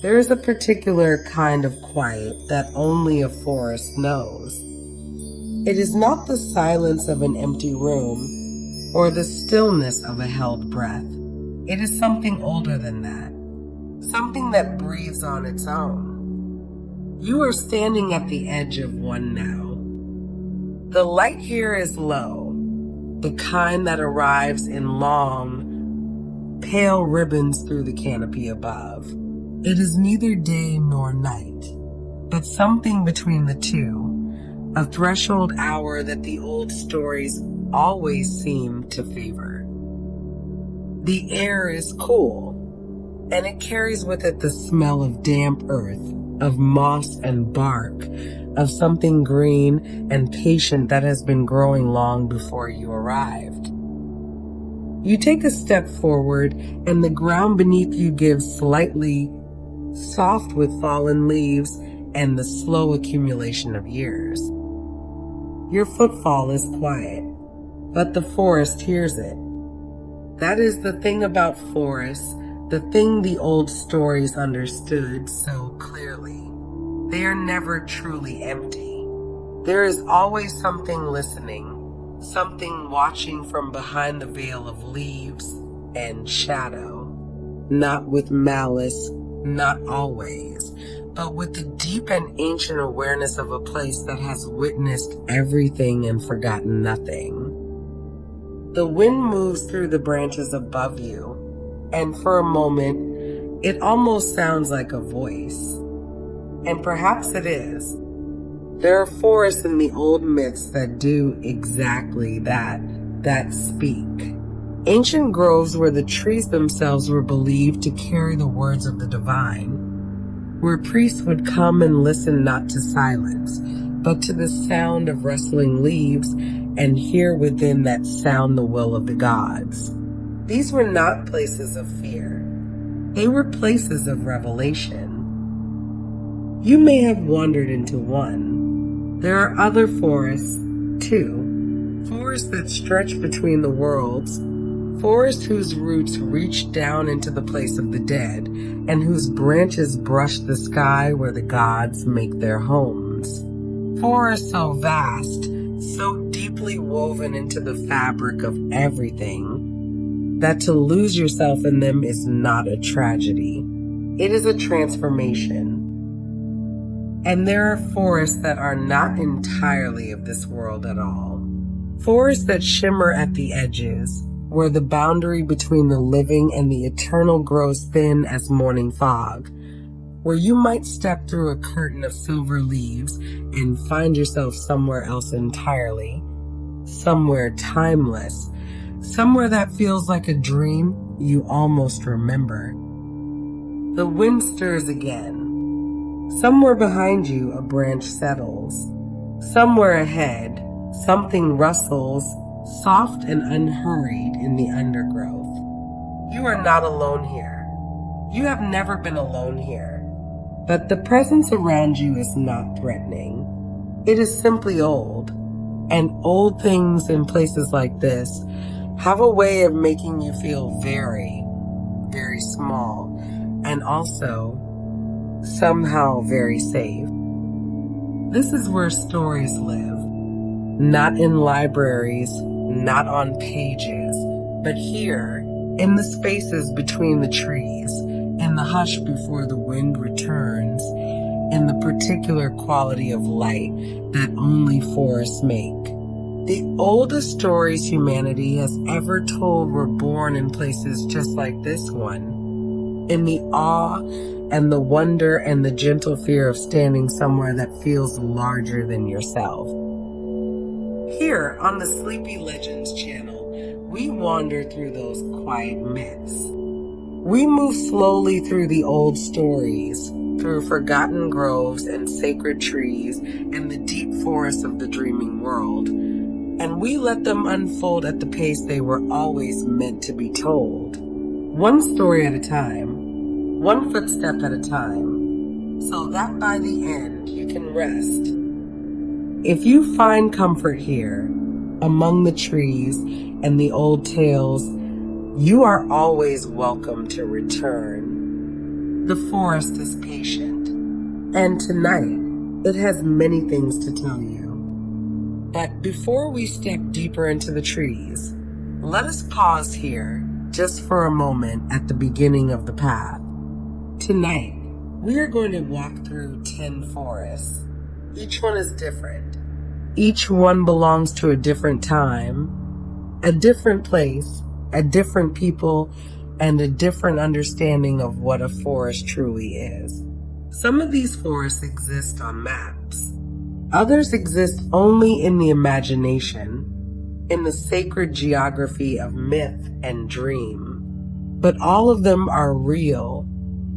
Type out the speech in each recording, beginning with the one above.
There is a particular kind of quiet that only a forest knows. It is not the silence of an empty room or the stillness of a held breath. It is something older than that, something that breathes on its own. You are standing at the edge of one now. The light here is low, the kind that arrives in long, pale ribbons through the canopy above. It is neither day nor night, but something between the two, a threshold hour that the old stories always seem to favor. The air is cool, and it carries with it the smell of damp earth, of moss and bark, of something green and patient that has been growing long before you arrived. You take a step forward, and the ground beneath you gives slightly, soft with fallen leaves and the slow accumulation of years. Your footfall is quiet, but the forest hears it. That is the thing about forests, the thing the old stories understood so clearly. They are never truly empty. There is always something listening, something watching from behind the veil of leaves and shadow. Not with malice, not always, but with the deep and ancient awareness of a place that has witnessed everything and forgotten nothing. The wind moves through the branches above you, and for a moment, it almost sounds like a voice. And perhaps it is. There are forests in the old myths that do exactly that speak. Ancient groves where the trees themselves were believed to carry the words of the divine, where priests would come and listen not to silence, but to the sound of rustling leaves, and hear within that sound the will of the gods. These were not places of fear. They were places of revelation. You may have wandered into one. There are other forests, too. Forests that stretch between the worlds. Forests whose roots reach down into the place of the dead, and whose branches brush the sky where the gods make their homes. Forests so vast, so deeply woven into the fabric of everything, that to lose yourself in them is not a tragedy. It is a transformation. And there are forests that are not entirely of this world at all. Forests that shimmer at the edges, where the boundary between the living and the eternal grows thin as morning fog, where you might step through a curtain of silver leaves and find yourself somewhere else entirely, somewhere timeless, somewhere that feels like a dream you almost remember. The wind stirs again. Somewhere behind you, a branch settles. Somewhere ahead, something rustles, soft and unhurried in the undergrowth. You are not alone here. You have never been alone here. But the presence around you is not threatening. It is simply old. And old things in places like this have a way of making you feel very, very small, and also somehow very safe. This is where stories live, not in libraries, not on pages, but here, in the spaces between the trees, in the hush before the wind returns, in the particular quality of light that only forests make. The oldest stories humanity has ever told were born in places just like this one, in the awe and the wonder and the gentle fear of standing somewhere that feels larger than yourself. Here on the Sleepy Legends channel, we wander through those quiet myths. We move slowly through the old stories, through forgotten groves and sacred trees and the deep forests of the dreaming world, and we let them unfold at the pace they were always meant to be told. One story at a time. One footstep at a time, so that by the end you can rest. If you find comfort here, among the trees and the old tales, you are always welcome to return. The forest is patient, and tonight it has many things to tell you. But before we step deeper into the trees, let us pause here just for a moment at the beginning of the path. Tonight, we are going to walk through 10 forests. Each one is different. Each one belongs to a different time, a different place, a different people, and a different understanding of what a forest truly is. Some of these forests exist on maps. Others exist only in the imagination, in the sacred geography of myth and dream. But all of them are real,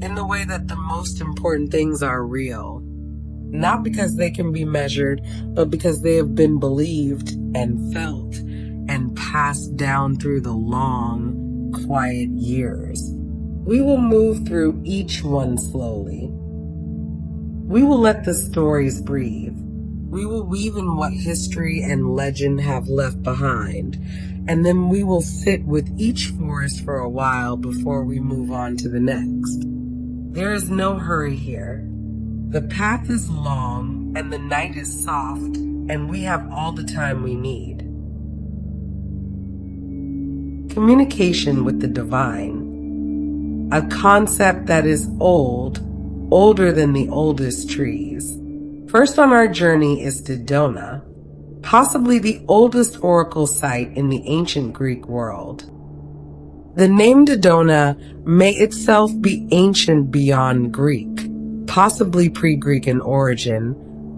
in the way that the most important things are real. Not because they can be measured, but because they have been believed and felt and passed down through the long, quiet years. We will move through each one slowly. We will let the stories breathe. We will weave in what history and legend have left behind, and then we will sit with each forest for a while before we move on to the next. There is no hurry here. The path is long and the night is soft, and we have all the time we need. Communication with the divine, a concept that is old, older than the oldest trees. First on our journey is Dodona, possibly the oldest oracle site in the ancient Greek world. The name Dodona may itself be ancient beyond Greek, possibly pre-Greek in origin,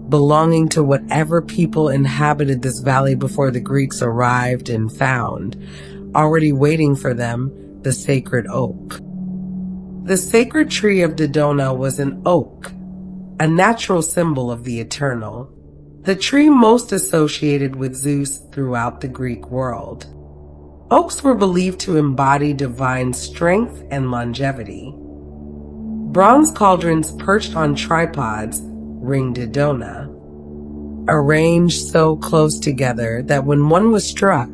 belonging to whatever people inhabited this valley before the Greeks arrived and found, already waiting for them, the sacred oak. The sacred tree of Dodona was an oak, a natural symbol of the eternal, the tree most associated with Zeus throughout the Greek world. Oaks were believed to embody divine strength and longevity. Bronze cauldrons perched on tripods ring Dodona, arranged so close together that when one was struck,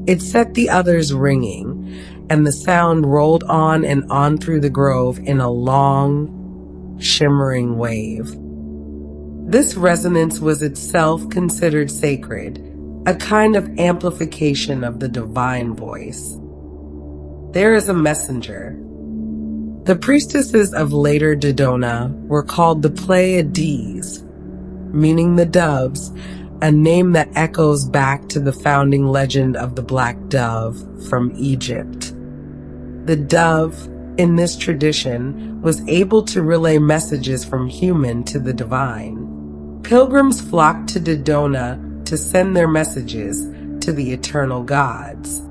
it set the others ringing, and the sound rolled on and on through the grove in a long, shimmering wave. This resonance was itself considered sacred, a kind of amplification of the divine voice. There is a messenger. The priestesses of later Dodona were called the Pleiades, meaning the doves, a name that echoes back to the founding legend of the black dove from Egypt. The dove, in this tradition, was able to relay messages from human to the divine. Pilgrims flocked to Dodona to send their messages to the eternal gods.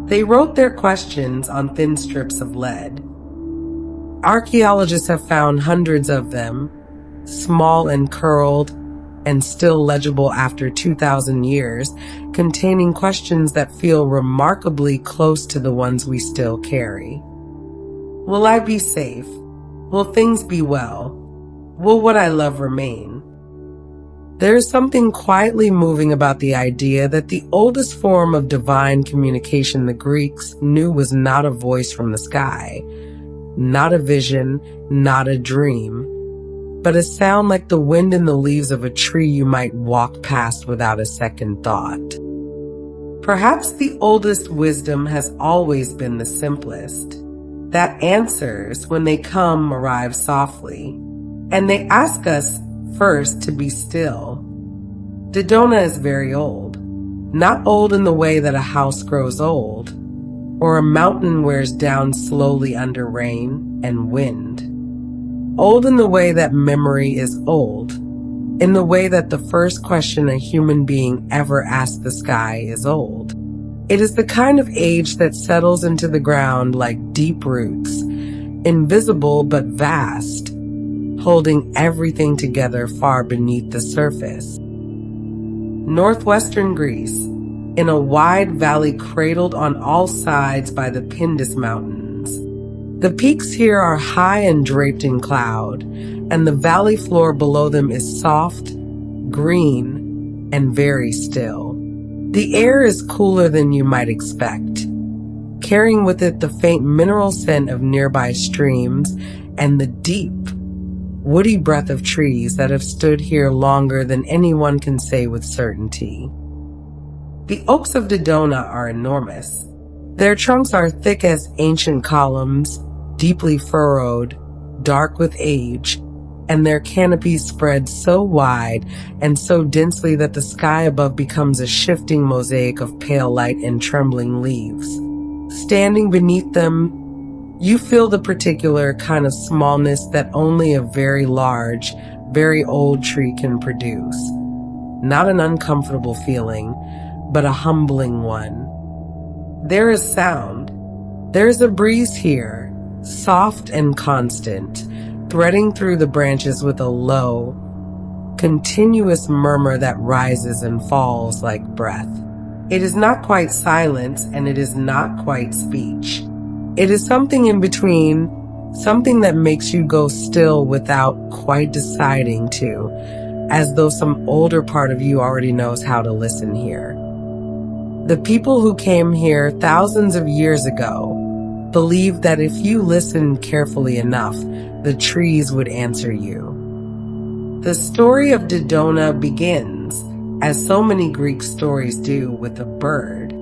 They wrote their questions on thin strips of lead. Archaeologists have found hundreds of them, small and curled, and still legible after 2,000 years, containing questions that feel remarkably close to the ones we still carry. Will I be safe? Will things be well? Will what I love remain? There is something quietly moving about the idea that the oldest form of divine communication the Greeks knew was not a voice from the sky, not a vision, not a dream, but a sound like the wind in the leaves of a tree you might walk past without a second thought. Perhaps the oldest wisdom has always been the simplest, that answers, when they come, arrive softly, and they ask us first to be still. Dodona is very old, not old in the way that a house grows old, or a mountain wears down slowly under rain and wind. Old in the way that memory is old, in the way that the first question a human being ever asked the sky is old. It is the kind of age that settles into the ground like deep roots, invisible but vast, holding everything together far beneath the surface. Northwestern Greece, in a wide valley cradled on all sides by the Pindus Mountains. The peaks here are high and draped in cloud, and the valley floor below them is soft, green, and very still. The air is cooler than you might expect. carrying with it the faint mineral scent of nearby streams and the deep, woody breath of trees that have stood here longer than anyone can say with certainty. The oaks of Dodona are enormous. Their trunks are thick as ancient columns, deeply furrowed, dark with age, and their canopies spread so wide and so densely that the sky above becomes a shifting mosaic of pale light and trembling leaves. Standing beneath them, you feel the particular kind of smallness that only a very large, very old tree can produce. Not an uncomfortable feeling, but a humbling one. There is sound. There is a breeze here, soft and constant, threading through the branches with a low, continuous murmur that rises and falls like breath. It is not quite silence, and it is not quite speech. It is something in between, something that makes you go still without quite deciding to, as though some older part of you already knows how to listen here. The people who came here thousands of years ago believed that if you listened carefully enough, the trees would answer you. The story of Dodona begins, as so many Greek stories do, with a bird.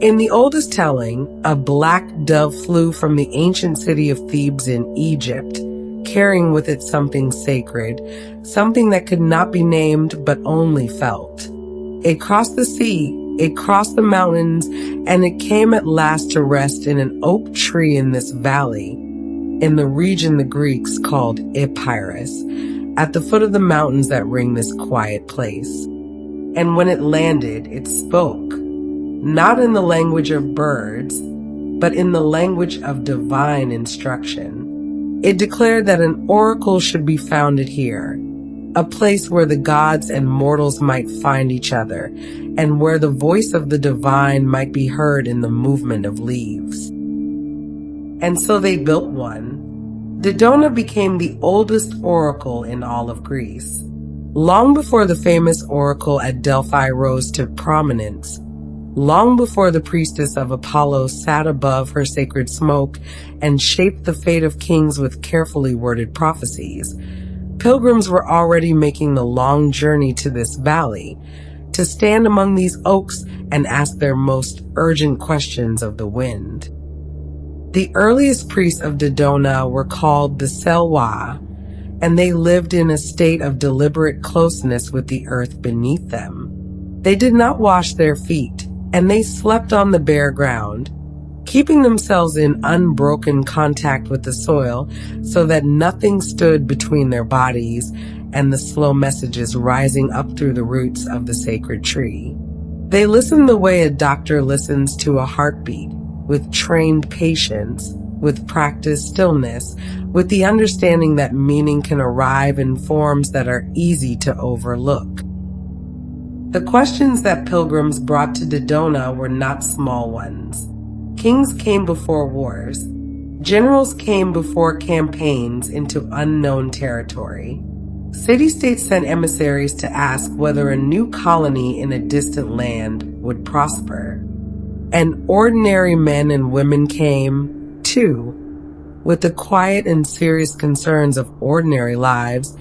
In the oldest telling, a black dove flew from the ancient city of Thebes in Egypt, carrying with it something sacred, something that could not be named but only felt. It crossed the sea, it crossed the mountains, and it came at last to rest in an oak tree in this valley, in the region the Greeks called Epirus, at the foot of the mountains that ring this quiet place. And when it landed, it spoke, not in the language of birds, but in the language of divine instruction. It declared that an oracle should be founded here, a place where the gods and mortals might find each other, and where the voice of the divine might be heard in the movement of leaves. And so they built one. Dodona became the oldest oracle in all of Greece. Long before the famous oracle at Delphi rose to prominence, long before the priestess of Apollo sat above her sacred smoke and shaped the fate of kings with carefully worded prophecies, pilgrims were already making the long journey to this valley, to stand among these oaks and ask their most urgent questions of the wind. The earliest priests of Dodona were called the Selwa, and they lived in a state of deliberate closeness with the earth beneath them. They did not wash their feet, and they slept on the bare ground, keeping themselves in unbroken contact with the soil so that nothing stood between their bodies and the slow messages rising up through the roots of the sacred tree. They listened the way a doctor listens to a heartbeat, with trained patience, with practiced stillness, with the understanding that meaning can arrive in forms that are easy to overlook. The questions that pilgrims brought to Dodona were not small ones. Kings came before wars. Generals came before campaigns into unknown territory. City-states sent emissaries to ask whether a new colony in a distant land would prosper. And ordinary men and women came, too, with the quiet and serious concerns of ordinary lives,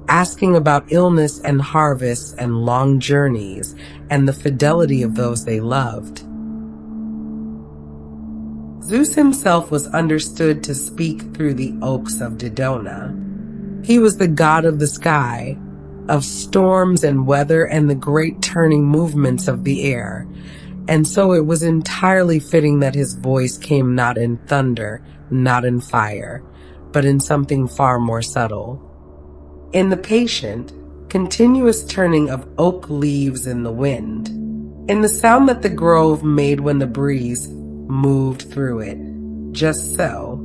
asking about illness and harvests and long journeys and the fidelity of those they loved. Zeus himself was understood to speak through the oaks of Dodona. He was the god of the sky, of storms and weather and the great turning movements of the air, and so it was entirely fitting that his voice came not in thunder, not in fire, but in something far more subtle. In the patient, continuous turning of oak leaves in the wind, in the sound that the grove made when the breeze moved through it. Just so.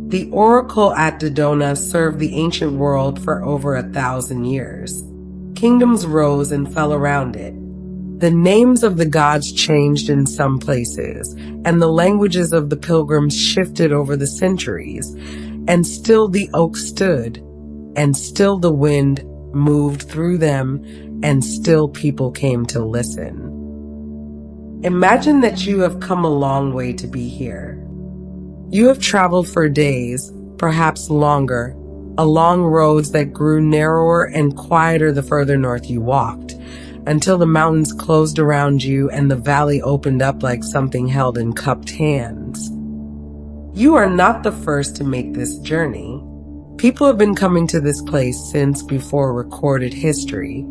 The oracle at Dodona served the ancient world for over 1,000 years. Kingdoms rose and fell around it. The names of the gods changed in some places, and the languages of the pilgrims shifted over the centuries, and still the oak stood, and still the wind moved through them, and still people came to listen. Imagine that you have come a long way to be here. You have traveled for days, perhaps longer, along roads that grew narrower and quieter the further north you walked, until the mountains closed around you and the valley opened up like something held in cupped hands. You are not the first to make this journey. People have been coming to this place since before recorded history,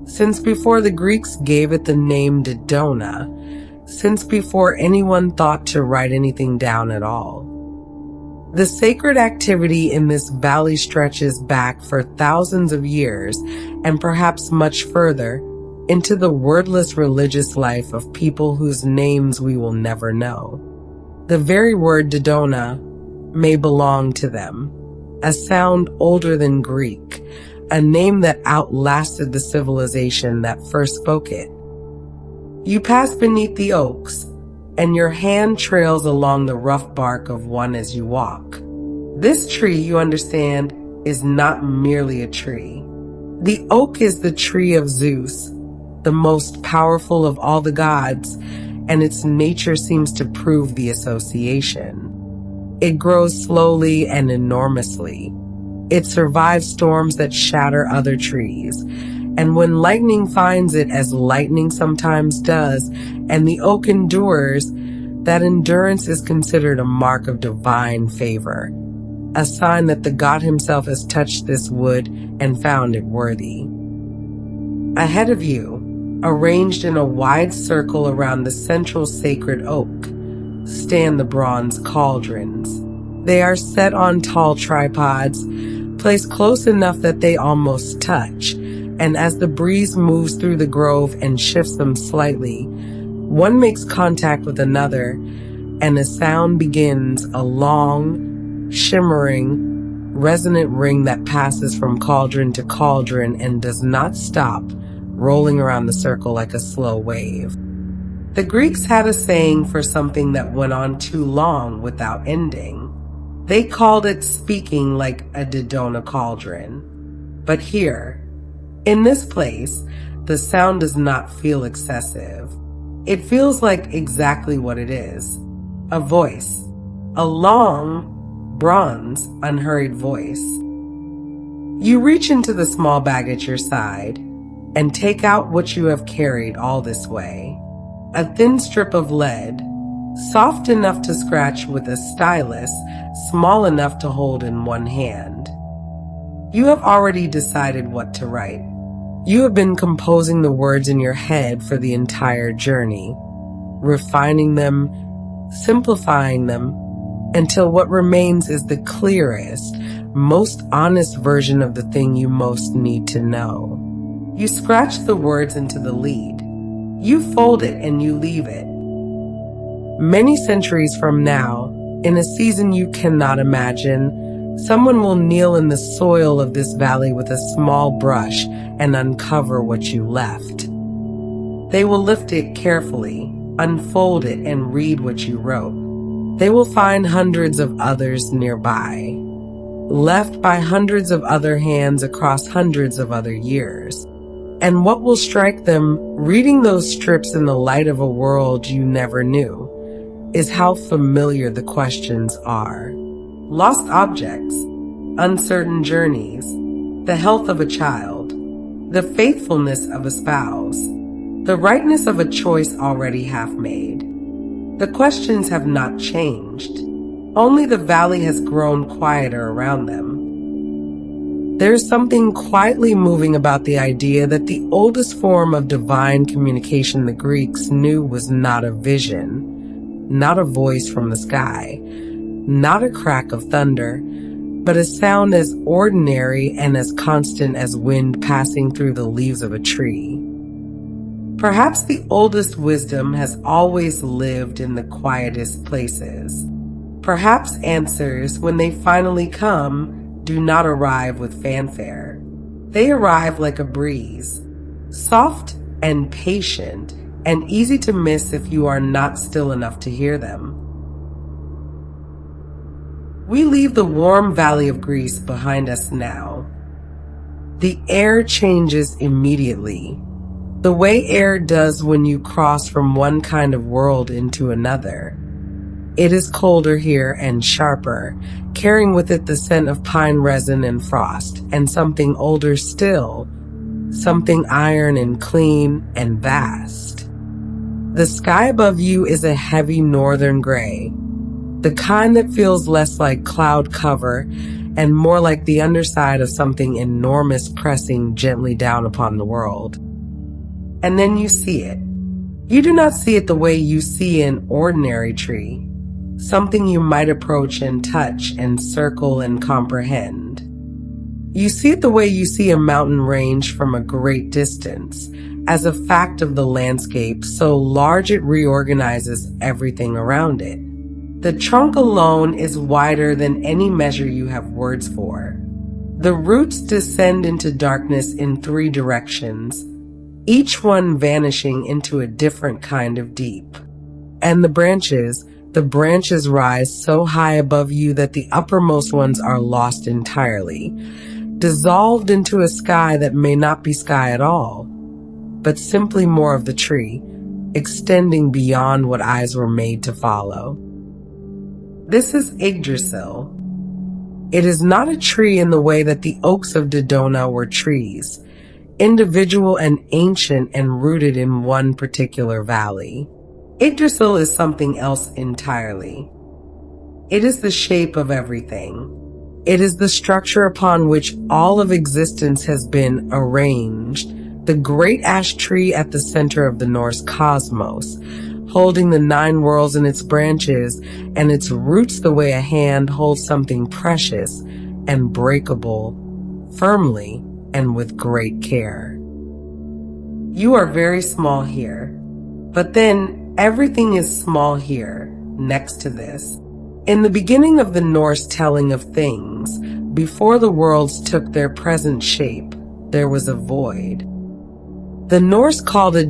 since before the Greeks gave it the name Dodona, since before anyone thought to write anything down at all. The sacred activity in this valley stretches back for thousands of years and perhaps much further into the wordless religious life of people whose names we will never know. The very word Dodona may belong to them, a sound older than Greek, a name that outlasted the civilization that first spoke it. You pass beneath the oaks, and your hand trails along the rough bark of one as you walk. This tree, you understand, is not merely a tree. The oak is the tree of Zeus, the most powerful of all the gods, and its nature seems to prove the association. It grows slowly and enormously. It survives storms that shatter other trees, and when lightning finds it, as lightning sometimes does, and the oak endures, that endurance is considered a mark of divine favor, a sign that the god himself has touched this wood and found it worthy. Ahead of you, arranged in a wide circle around the central sacred oak, stand the bronze cauldrons. They are set on tall tripods, placed close enough that they almost touch, and as the breeze moves through the grove and shifts them slightly, one makes contact with another, and a sound begins, a long, shimmering, resonant ring that passes from cauldron to cauldron and does not stop, rolling around the circle like a slow wave. The Greeks had a saying for something that went on too long without ending. They called it speaking like a Dodona cauldron. But here, in this place, the sound does not feel excessive. It feels like exactly what it is. A voice. A long, bronze, unhurried voice. You reach into the small bag at your side and take out what you have carried all this way. A thin strip of lead, soft enough to scratch with a stylus, small enough to hold in one hand. You have already decided what to write. You have been composing the words in your head for the entire journey, refining them, simplifying them, until what remains is the clearest, most honest version of the thing you most need to know. You scratch the words into the lead. You fold it and you leave it. Many centuries from now, in a season you cannot imagine, someone will kneel in the soil of this valley with a small brush and uncover what you left. They will lift it carefully, unfold it, and read what you wrote. They will find hundreds of others nearby, left by hundreds of other hands across hundreds of other years. And what will strike them, reading those strips in the light of a world you never knew, is how familiar the questions are. Lost objects, uncertain journeys, the health of a child, the faithfulness of a spouse, the rightness of a choice already half made. The questions have not changed. Only the valley has grown quieter around them. There's something quietly moving about the idea that the oldest form of divine communication the Greeks knew was not a vision, not a voice from the sky, not a crack of thunder, but a sound as ordinary and as constant as wind passing through the leaves of a tree. Perhaps the oldest wisdom has always lived in the quietest places. Perhaps answers, when they finally come, do not arrive with fanfare. They arrive like a breeze, soft and patient, and easy to miss if you are not still enough to hear them. We leave the warm valley of Greece behind us now. The air changes immediately. the way air does when you cross from one kind of world into another. It is colder here and sharper, carrying with it the scent of pine resin and frost, and something older still, something iron and clean and vast. The sky above you is a heavy northern gray, the kind that feels less like cloud cover and more like the underside of something enormous pressing gently down upon the world. And then you see it. You do not see it the way you see an ordinary tree, something you might approach and touch and circle and comprehend. You see it the way you see a mountain range from a great distance, as a fact of the landscape so large it reorganizes everything around it. The trunk alone is wider than any measure you have words for. The roots descend into darkness in 3 directions, each one vanishing into a different kind of deep. And the branches rise so high above you that the uppermost ones are lost entirely, dissolved into a sky that may not be sky at all, but simply more of the tree, extending beyond what eyes were made to follow. This is Yggdrasil. It is not a tree in the way that the oaks of Dodona were trees, individual and ancient and rooted in one particular valley. Yggdrasil is something else entirely. It is the shape of everything. It is the structure upon which all of existence has been arranged, the great ash tree at the center of the Norse cosmos, holding the 9 worlds in its branches and its roots the way a hand holds something precious and breakable, firmly and with great care. You are very small here, but then everything is small here, next to this. In the beginning of the Norse telling of things, before the worlds took their present shape, there was a void. The Norse called it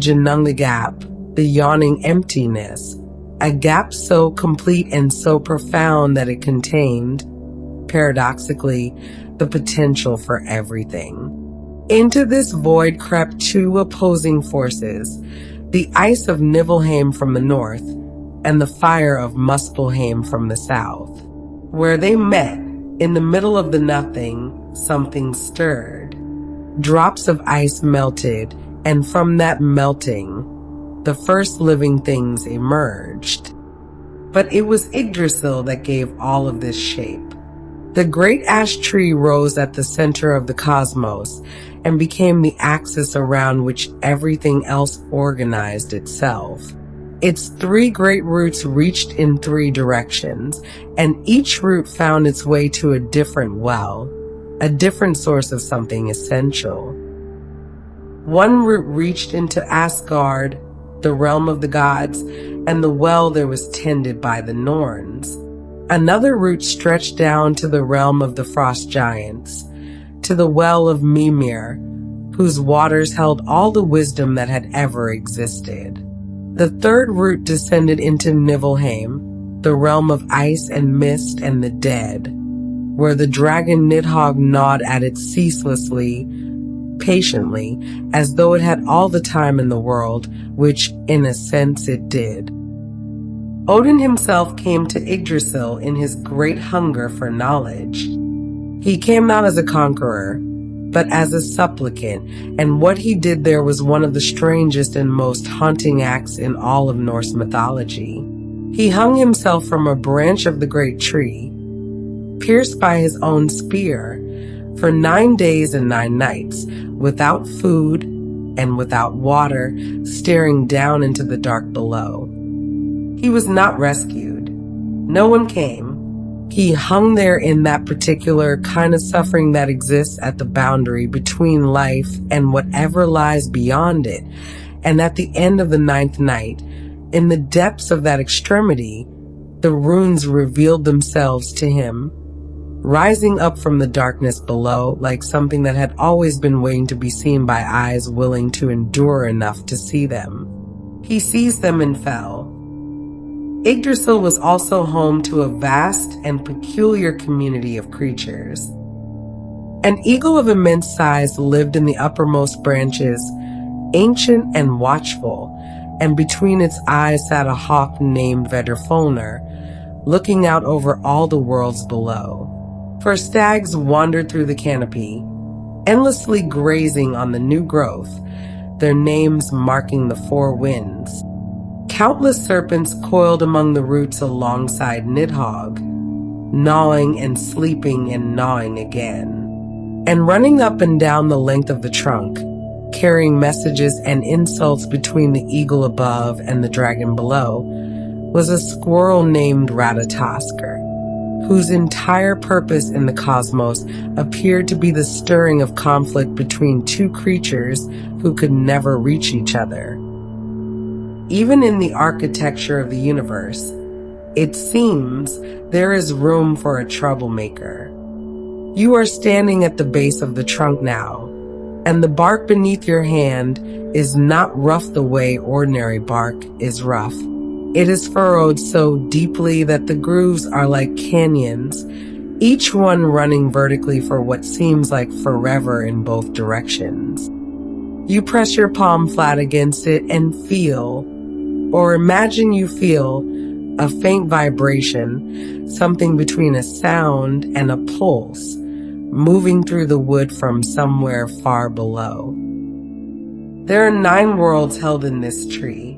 gap, the yawning emptiness, a gap so complete and so profound that it contained, paradoxically, the potential for everything. Into this void crept 2 opposing forces, the ice of Niflheim from the north and the fire of Muspelheim from the south. Where they met, in the middle of the nothing, something stirred. Drops of ice melted, and from that melting, the first living things emerged. But it was Yggdrasil that gave all of this shape. The great ash tree rose at the center of the cosmos and became the axis around which everything else organized itself. Its 3 great roots reached in 3 directions, and each root found its way to a different well, a different source of something essential. One root reached into Asgard, the realm of the gods, and the well there was tended by the Norns. Another root stretched down to the realm of the frost giants, to the well of Mimir, whose waters held all the wisdom that had ever existed. The 3rd root descended into Niflheim, the realm of ice and mist and the dead, where the dragon Nidhogg gnawed at it ceaselessly, patiently, as though it had all the time in the world, which, in a sense, it did. Odin himself came to Yggdrasil in his great hunger for knowledge. He came not as a conqueror, but as a supplicant, and what he did there was one of the strangest and most haunting acts in all of Norse mythology. He hung himself from a branch of the great tree, pierced by his own spear, for 9 days and 9 nights, without food and without water, staring down into the dark below. He was not rescued. No one came. He hung there in that particular kind of suffering that exists at the boundary between life and whatever lies beyond it. And at the end of the 9th night, in the depths of that extremity, the runes revealed themselves to him, rising up from the darkness below like something that had always been waiting to be seen by eyes willing to endure enough to see them. He seized them and fell. Yggdrasil was also home to a vast and peculiar community of creatures. An eagle of immense size lived in the uppermost branches, ancient and watchful, and between its eyes sat a hawk named Vedrfolnir, looking out over all the worlds below. For stags wandered through the canopy, endlessly grazing on the new growth, their names marking the four winds. Countless serpents coiled among the roots alongside Nidhogg, gnawing and sleeping and gnawing again. And running up and down the length of the trunk, carrying messages and insults between the eagle above and the dragon below, was a squirrel named Ratatoskr, whose entire purpose in the cosmos appeared to be the stirring of conflict between two creatures who could never reach each other. Even in the architecture of the universe, it seems there is room for a troublemaker. You are standing at the base of the trunk now, and the bark beneath your hand is not rough the way ordinary bark is rough. It is furrowed so deeply that the grooves are like canyons, each one running vertically for what seems like forever in both directions. You press your palm flat against it and feel, or imagine you feel, a faint vibration, something between a sound and a pulse, moving through the wood from somewhere far below. There are 9 worlds held in this tree.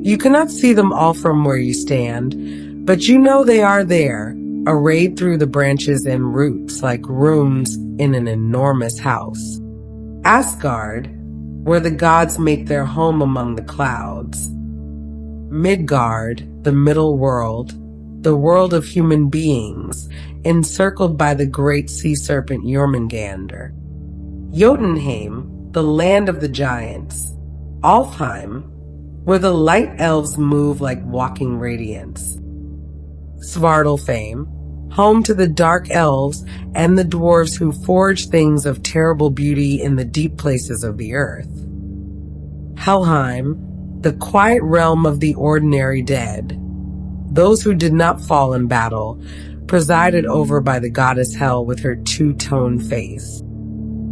You cannot see them all from where you stand, but you know they are there, arrayed through the branches and roots like rooms in an enormous house. Asgard, where the gods make their home among the clouds. Midgard, the middle world, the world of human beings, encircled by the great sea serpent Jormungandr. Jotunheim, the land of the giants. Alfheim, where the light elves move like walking radiance. Svartalfheim, home to the dark elves and the dwarves who forge things of terrible beauty in the deep places of the earth. Helheim, the quiet realm of the ordinary dead, those who did not fall in battle, presided over by the goddess Hel with her two-tone face.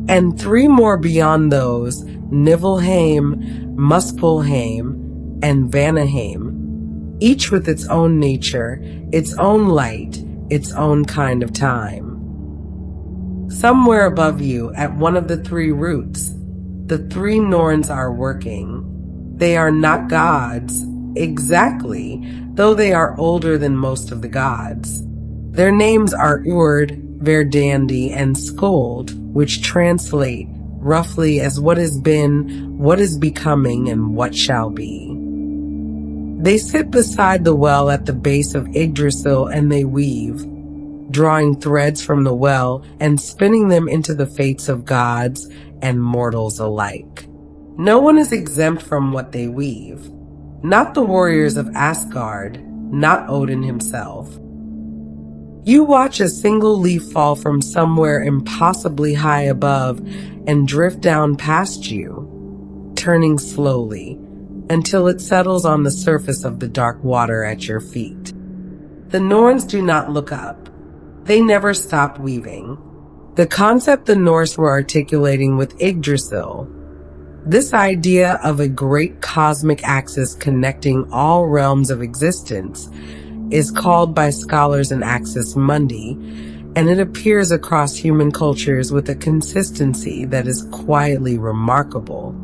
And 3 more beyond those, Niflheim, Muspelheim, and Vanaheim, each with its own nature, its own light, its own kind of time. Somewhere above you, at one of the 3 roots, the 3 Norns are working. They are not gods, exactly, though they are older than most of the gods. Their names are Urd, Verdandi, and Skuld, which translate roughly as what has been, what is becoming, and what shall be. They sit beside the well at the base of Yggdrasil and they weave, drawing threads from the well and spinning them into the fates of gods and mortals alike. No one is exempt from what they weave. Not the warriors of Asgard, not Odin himself. You watch a single leaf fall from somewhere impossibly high above and drift down past you, turning slowly until it settles on the surface of the dark water at your feet. The Norns do not look up. They never stop weaving. The concept the Norse were articulating with Yggdrasil, this idea of a great cosmic axis connecting all realms of existence, is called by scholars an axis mundi, and it appears across human cultures with a consistency that is quietly remarkable.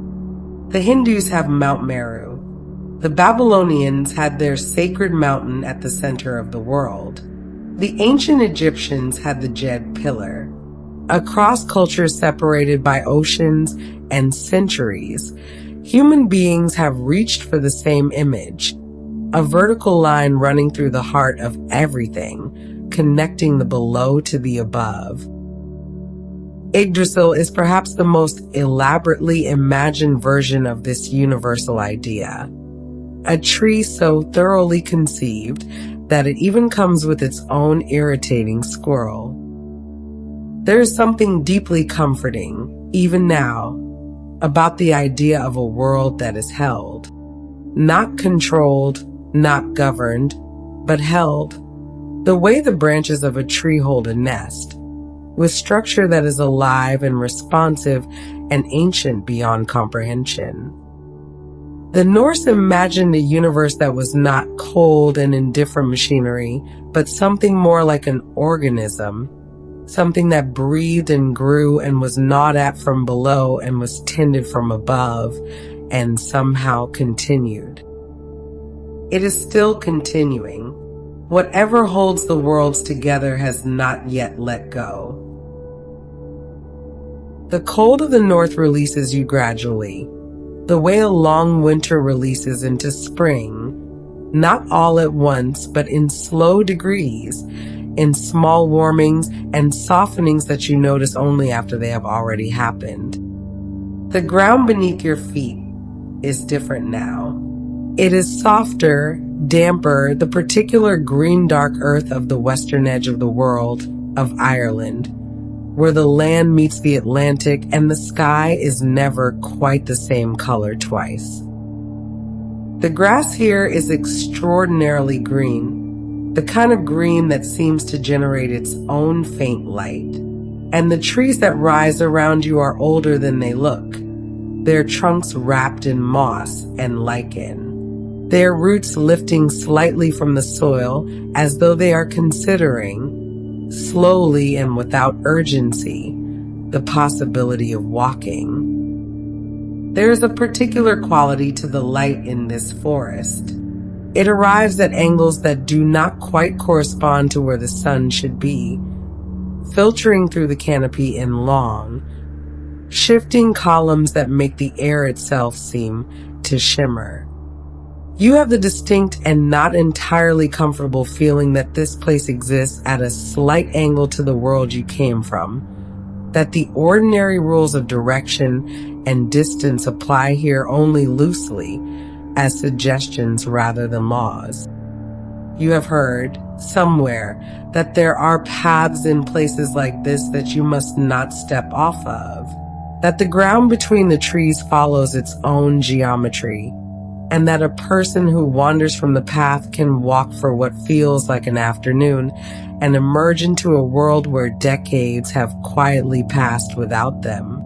The Hindus have Mount Meru. The Babylonians had their sacred mountain at the center of the world. The ancient Egyptians had the Djed Pillar. Across cultures separated by oceans and centuries, human beings have reached for the same image, a vertical line running through the heart of everything, connecting the below to the above. Yggdrasil is perhaps the most elaborately imagined version of this universal idea. A tree so thoroughly conceived that it even comes with its own irritating squirrel. There is something deeply comforting, even now, about the idea of a world that is held. Not controlled, not governed, but held, the way the branches of a tree hold a nest, with structure that is alive and responsive and ancient beyond comprehension. The Norse imagined a universe that was not cold and indifferent machinery, but something more like an organism, something that breathed and grew and was gnawed at from below and was tended from above and somehow continued. It is still continuing. Whatever holds the worlds together has not yet let go. The cold of the north releases you gradually, the way a long winter releases into spring, not all at once, but in slow degrees, in small warmings and softenings that you notice only after they have already happened. The ground beneath your feet is different now. It is softer, damper, the particular green-dark earth of the western edge of the world, of Ireland, where the land meets the Atlantic and the sky is never quite the same color twice. The grass here is extraordinarily green, the kind of green that seems to generate its own faint light. And the trees that rise around you are older than they look, their trunks wrapped in moss and lichen, their roots lifting slightly from the soil as though they are considering, slowly and without urgency, the possibility of walking. There is a particular quality to the light in this forest. It arrives at angles that do not quite correspond to where the sun should be, filtering through the canopy in long, shifting columns that make the air itself seem to shimmer. You have the distinct and not entirely comfortable feeling that this place exists at a slight angle to the world you came from, that the ordinary rules of direction and distance apply here only loosely, as suggestions rather than laws. You have heard, somewhere, that there are paths in places like this that you must not step off of, that the ground between the trees follows its own geometry, and that a person who wanders from the path can walk for what feels like an afternoon and emerge into a world where decades have quietly passed without them.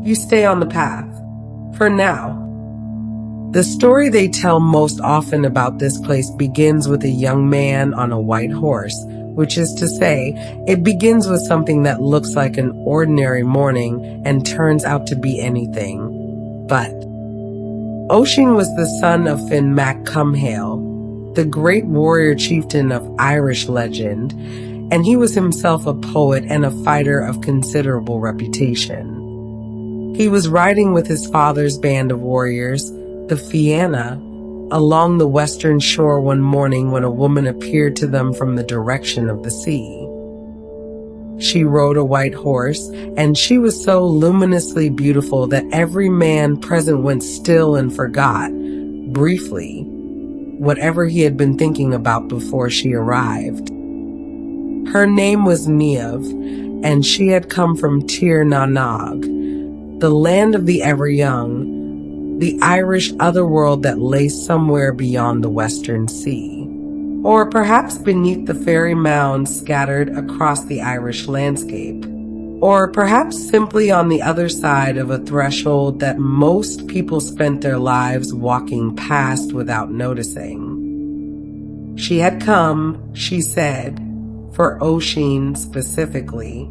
You stay on the path, for now. The story they tell most often about this place begins with a young man on a white horse, which is to say, it begins with something that looks like an ordinary morning and turns out to be anything but. Oisin was the son of Finn Mac Cumhale, the great warrior chieftain of Irish legend, and he was himself a poet and a fighter of considerable reputation. He was riding with his father's band of warriors, the Fianna, along the western shore one morning when a woman appeared to them from the direction of the sea. She rode a white horse, and she was so luminously beautiful that every man present went still and forgot, briefly, whatever he had been thinking about before she arrived. Her name was Niamh, and she had come from Tir na Nog, the land of the ever-young, the Irish otherworld that lay somewhere beyond the western sea. Or perhaps beneath the fairy mounds scattered across the Irish landscape. Or perhaps simply on the other side of a threshold that most people spent their lives walking past without noticing. She had come, she said, for Oisin specifically.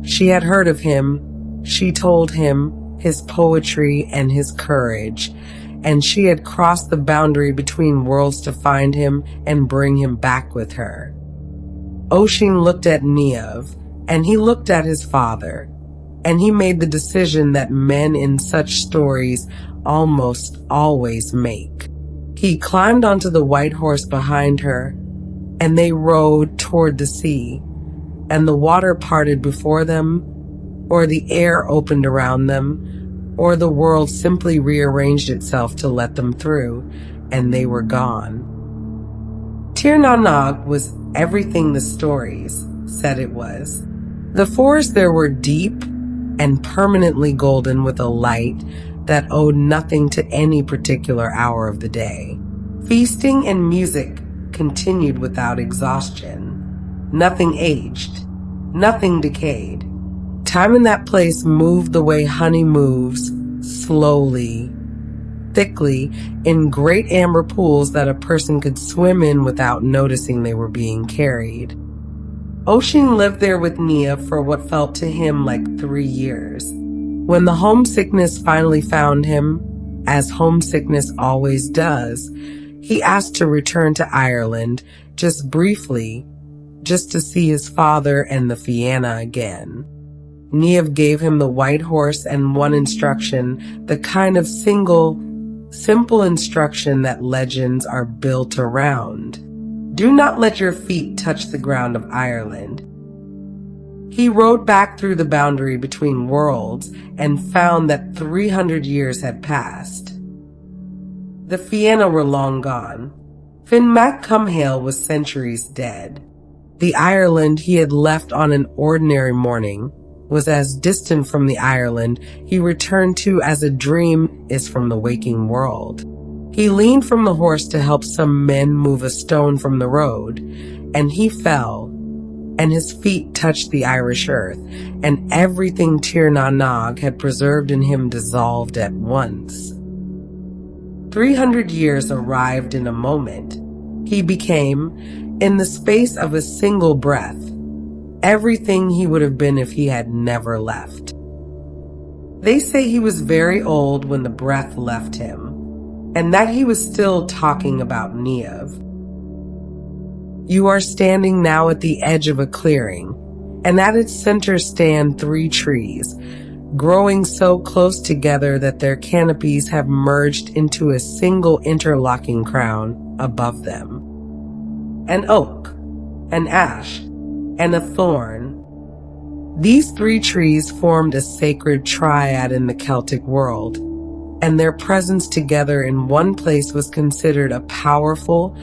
She had heard of him, she told him, his poetry and his courage, and she had crossed the boundary between worlds to find him and bring him back with her. Oisin looked at Niamh, and he looked at his father, and he made the decision that men in such stories almost always make. He climbed onto the white horse behind her, and they rode toward the sea, and the water parted before them, or the air opened around them, or the world simply rearranged itself to let them through, and they were gone. Tir na Nog was everything the stories said it was. The forests there were deep and permanently golden with a light that owed nothing to any particular hour of the day. Feasting and music continued without exhaustion. Nothing aged, nothing decayed. Time in that place moved the way honey moves, slowly, thickly, in great amber pools that a person could swim in without noticing they were being carried. Oisin lived there with Nia for what felt to him like 3 years. When the homesickness finally found him, as homesickness always does, he asked to return to Ireland, just briefly, just to see his father and the Fianna again. Niamh gave him the white horse and one instruction, the kind of simple instruction that legends are built around. Do not let your feet touch the ground of Ireland. He rode back through the boundary between worlds and found that 300 years had passed. The Fianna were long gone. Finn Mac Cumhale was centuries dead. The Ireland he had left on an ordinary morning was as distant from the Ireland he returned to as a dream is from the waking world. He leaned from the horse to help some men move a stone from the road, and he fell, and his feet touched the Irish earth, and everything Tir na Nog had preserved in him dissolved at once. 300 years arrived in a moment. He became, in the space of a single breath, everything he would have been if he had never left. They say he was very old when the breath left him, and that he was still talking about Niamh. You are standing now at the edge of a clearing, and at its center stand 3 trees, growing so close together that their canopies have merged into a single interlocking crown above them. An oak, an ash, and a thorn. These 3 trees formed a sacred triad in the Celtic world, and their presence together in one place was considered a powerful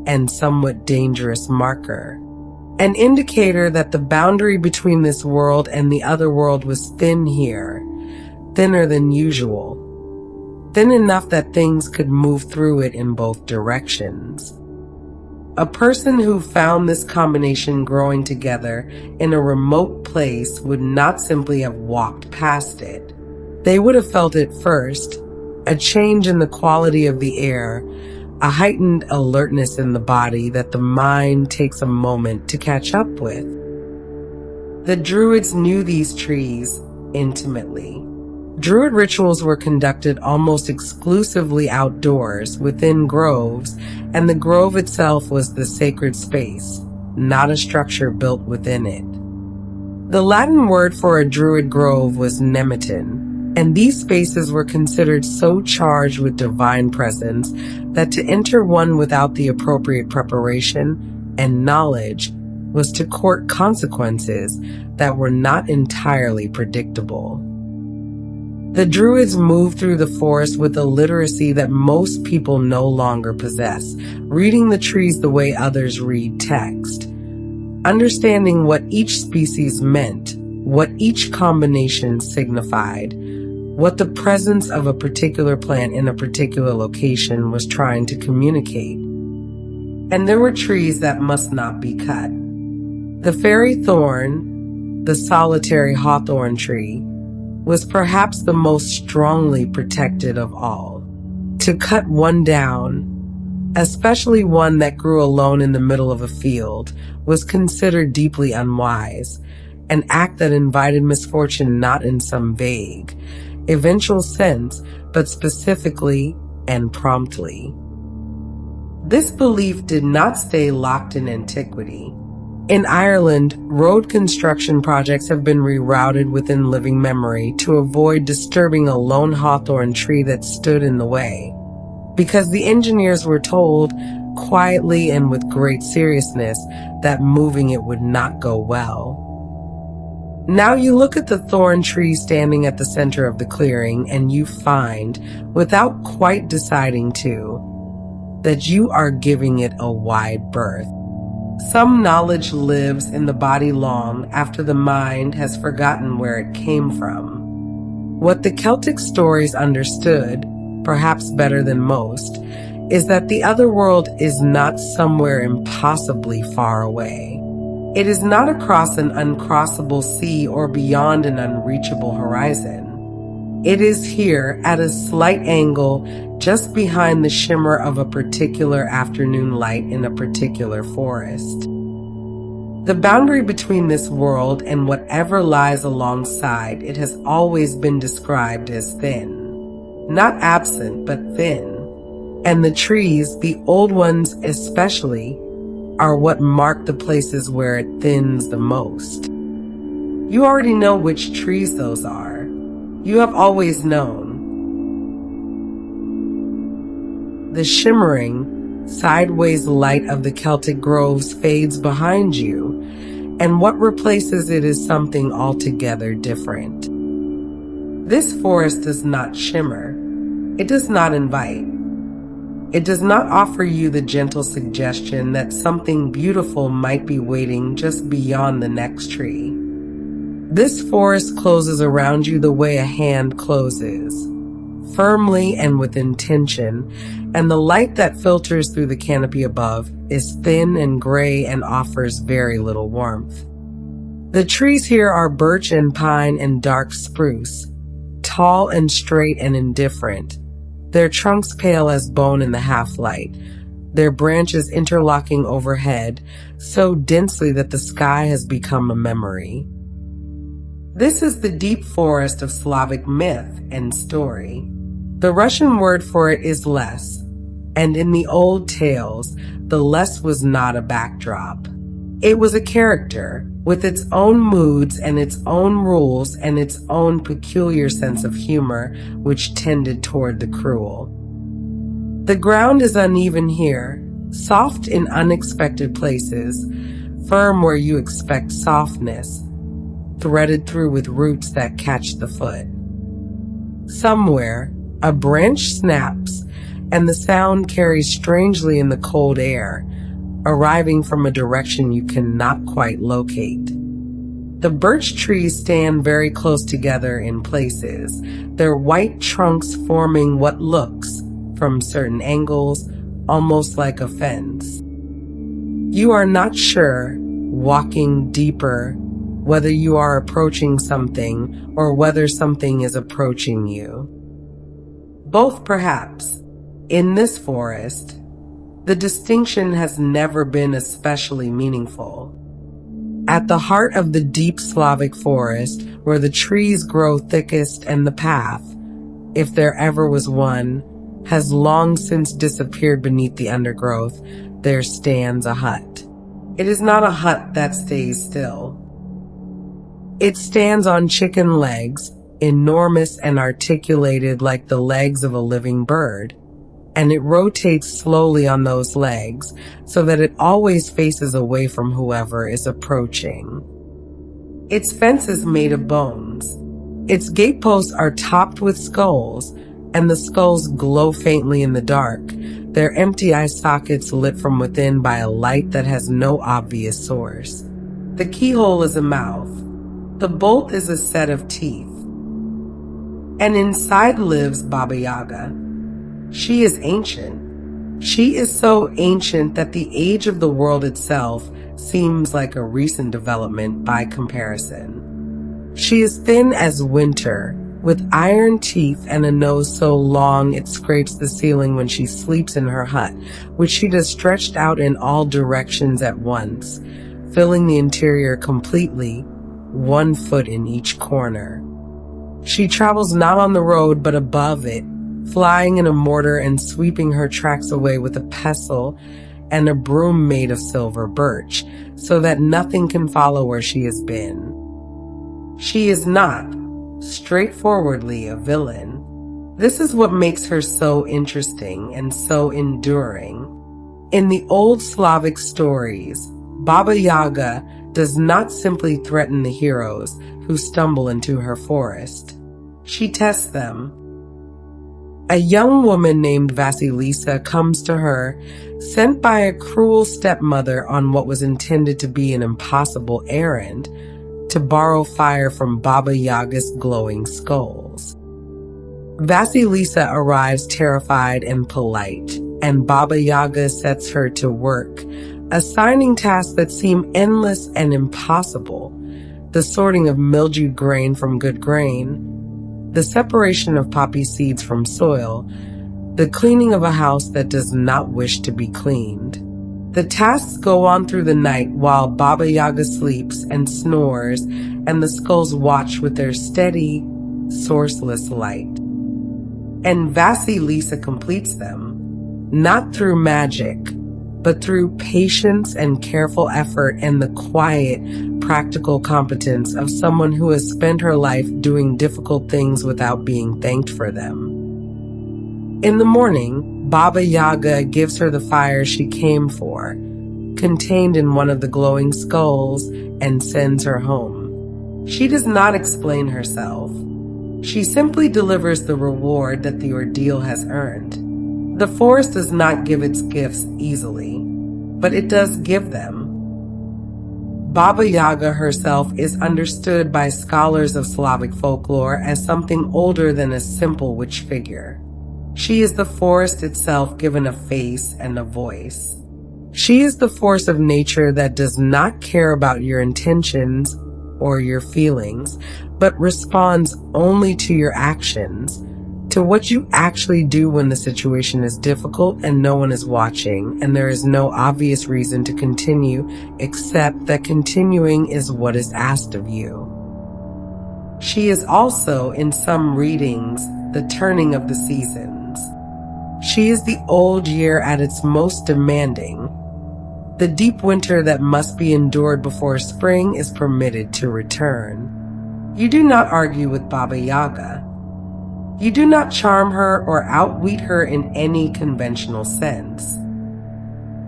and somewhat dangerous marker, an indicator that the boundary between this world and the other world was thin here, thinner than usual, thin enough that things could move through it in both directions. A person who found this combination growing together in a remote place would not simply have walked past it. They would have felt it first, a change in the quality of the air, a heightened alertness in the body that the mind takes a moment to catch up with. The Druids knew these trees intimately. Druid rituals were conducted almost exclusively outdoors, within groves, and the grove itself was the sacred space, not a structure built within it. The Latin word for a Druid grove was nemeton, and these spaces were considered so charged with divine presence that to enter one without the appropriate preparation and knowledge was to court consequences that were not entirely predictable. The Druids moved through the forest with a literacy that most people no longer possess, reading the trees the way others read text, understanding what each species meant, what each combination signified, what the presence of a particular plant in a particular location was trying to communicate. And there were trees that must not be cut. The fairy thorn, the solitary hawthorn tree, was perhaps the most strongly protected of all. To cut one down, especially one that grew alone in the middle of a field, was considered deeply unwise, an act that invited misfortune not in some vague, eventual sense, but specifically and promptly. This belief did not stay locked in antiquity. In Ireland, road construction projects have been rerouted within living memory to avoid disturbing a lone hawthorn tree that stood in the way, because the engineers were told, quietly and with great seriousness, that moving it would not go well. Now you look at the thorn tree standing at the center of the clearing, and you find, without quite deciding to, that you are giving it a wide berth. Some knowledge lives in the body long after the mind has forgotten where it came from. What the Celtic stories understood, perhaps better than most, is that the other world is not somewhere impossibly far away. It is not across an uncrossable sea or beyond an unreachable horizon. It is here at a slight angle just behind the shimmer of a particular afternoon light in a particular forest. The boundary between this world and whatever lies alongside it has always been described as thin. Not absent, but thin. And the trees, the old ones especially, are what mark the places where it thins the most. You already know which trees those are. You have always known. The shimmering, sideways light of the Celtic groves fades behind you, and what replaces it is something altogether different. This forest does not shimmer. It does not invite. It does not offer you the gentle suggestion that something beautiful might be waiting just beyond the next tree. This forest closes around you the way a hand closes, firmly and with intention, and the light that filters through the canopy above is thin and gray and offers very little warmth. The trees here are birch and pine and dark spruce, tall and straight and indifferent, their trunks pale as bone in the half-light, their branches interlocking overhead so densely that the sky has become a memory. This is the deep forest of Slavic myth and story. The Russian word for it is les, and in the old tales, the les was not a backdrop. It was a character with its own moods and its own rules and its own peculiar sense of humor, which tended toward the cruel. The ground is uneven here, soft in unexpected places, firm where you expect softness, threaded through with roots that catch the foot. Somewhere, a branch snaps, and the sound carries strangely in the cold air, arriving from a direction you cannot quite locate. The birch trees stand very close together in places, their white trunks forming what looks, from certain angles, almost like a fence. You are not sure, walking deeper, whether you are approaching something or whether something is approaching you. Both perhaps. In this forest, the distinction has never been especially meaningful. At the heart of the deep Slavic forest, where the trees grow thickest and the path, if there ever was one, has long since disappeared beneath the undergrowth, there stands a hut. It is not a hut that stays still. It stands on chicken legs, enormous and articulated like the legs of a living bird, and it rotates slowly on those legs so that it always faces away from whoever is approaching. Its fence is made of bones. Its gateposts are topped with skulls, and the skulls glow faintly in the dark, their empty eye sockets lit from within by a light that has no obvious source. The keyhole is a mouth. The bolt is a set of teeth. And inside lives Baba Yaga. She is ancient. She is so ancient that the age of the world itself seems like a recent development by comparison. She is thin as winter, with iron teeth and a nose so long it scrapes the ceiling when she sleeps in her hut, which she does stretched out in all directions at once, filling the interior completely, 1 foot in each corner. She travels not on the road but above it, flying in a mortar and sweeping her tracks away with a pestle and a broom made of silver birch, so that nothing can follow where she has been. She is not, straightforwardly, a villain. This is what makes her so interesting and so enduring. In the old Slavic stories, Baba Yaga does not simply threaten the heroes who stumble into her forest. She tests them. A young woman named Vasilisa comes to her, sent by a cruel stepmother on what was intended to be an impossible errand, to borrow fire from Baba Yaga's glowing skulls. Vasilisa arrives terrified and polite, and Baba Yaga sets her to work, assigning tasks that seem endless and impossible: the sorting of mildewed grain from good grain, the separation of poppy seeds from soil, the cleaning of a house that does not wish to be cleaned. The tasks go on through the night while Baba Yaga sleeps and snores, and the skulls watch with their steady, sourceless light. And Vasilisa completes them, not through magic, but through patience and careful effort and the quiet, practical competence of someone who has spent her life doing difficult things without being thanked for them. In the morning, Baba Yaga gives her the fire she came for, contained in one of the glowing skulls, and sends her home. She does not explain herself. She simply delivers the reward that the ordeal has earned. The forest does not give its gifts easily, but it does give them. Baba Yaga herself is understood by scholars of Slavic folklore as something older than a simple witch figure. She is the forest itself given a face and a voice. She is the force of nature that does not care about your intentions or your feelings, but responds only to your actions, to what you actually do when the situation is difficult and no one is watching and there is no obvious reason to continue except that continuing is what is asked of you. She is also, in some readings, the turning of the seasons. She is the old year at its most demanding. The deep winter that must be endured before spring is permitted to return. You do not argue with Baba Yaga. You do not charm her or outwit her in any conventional sense.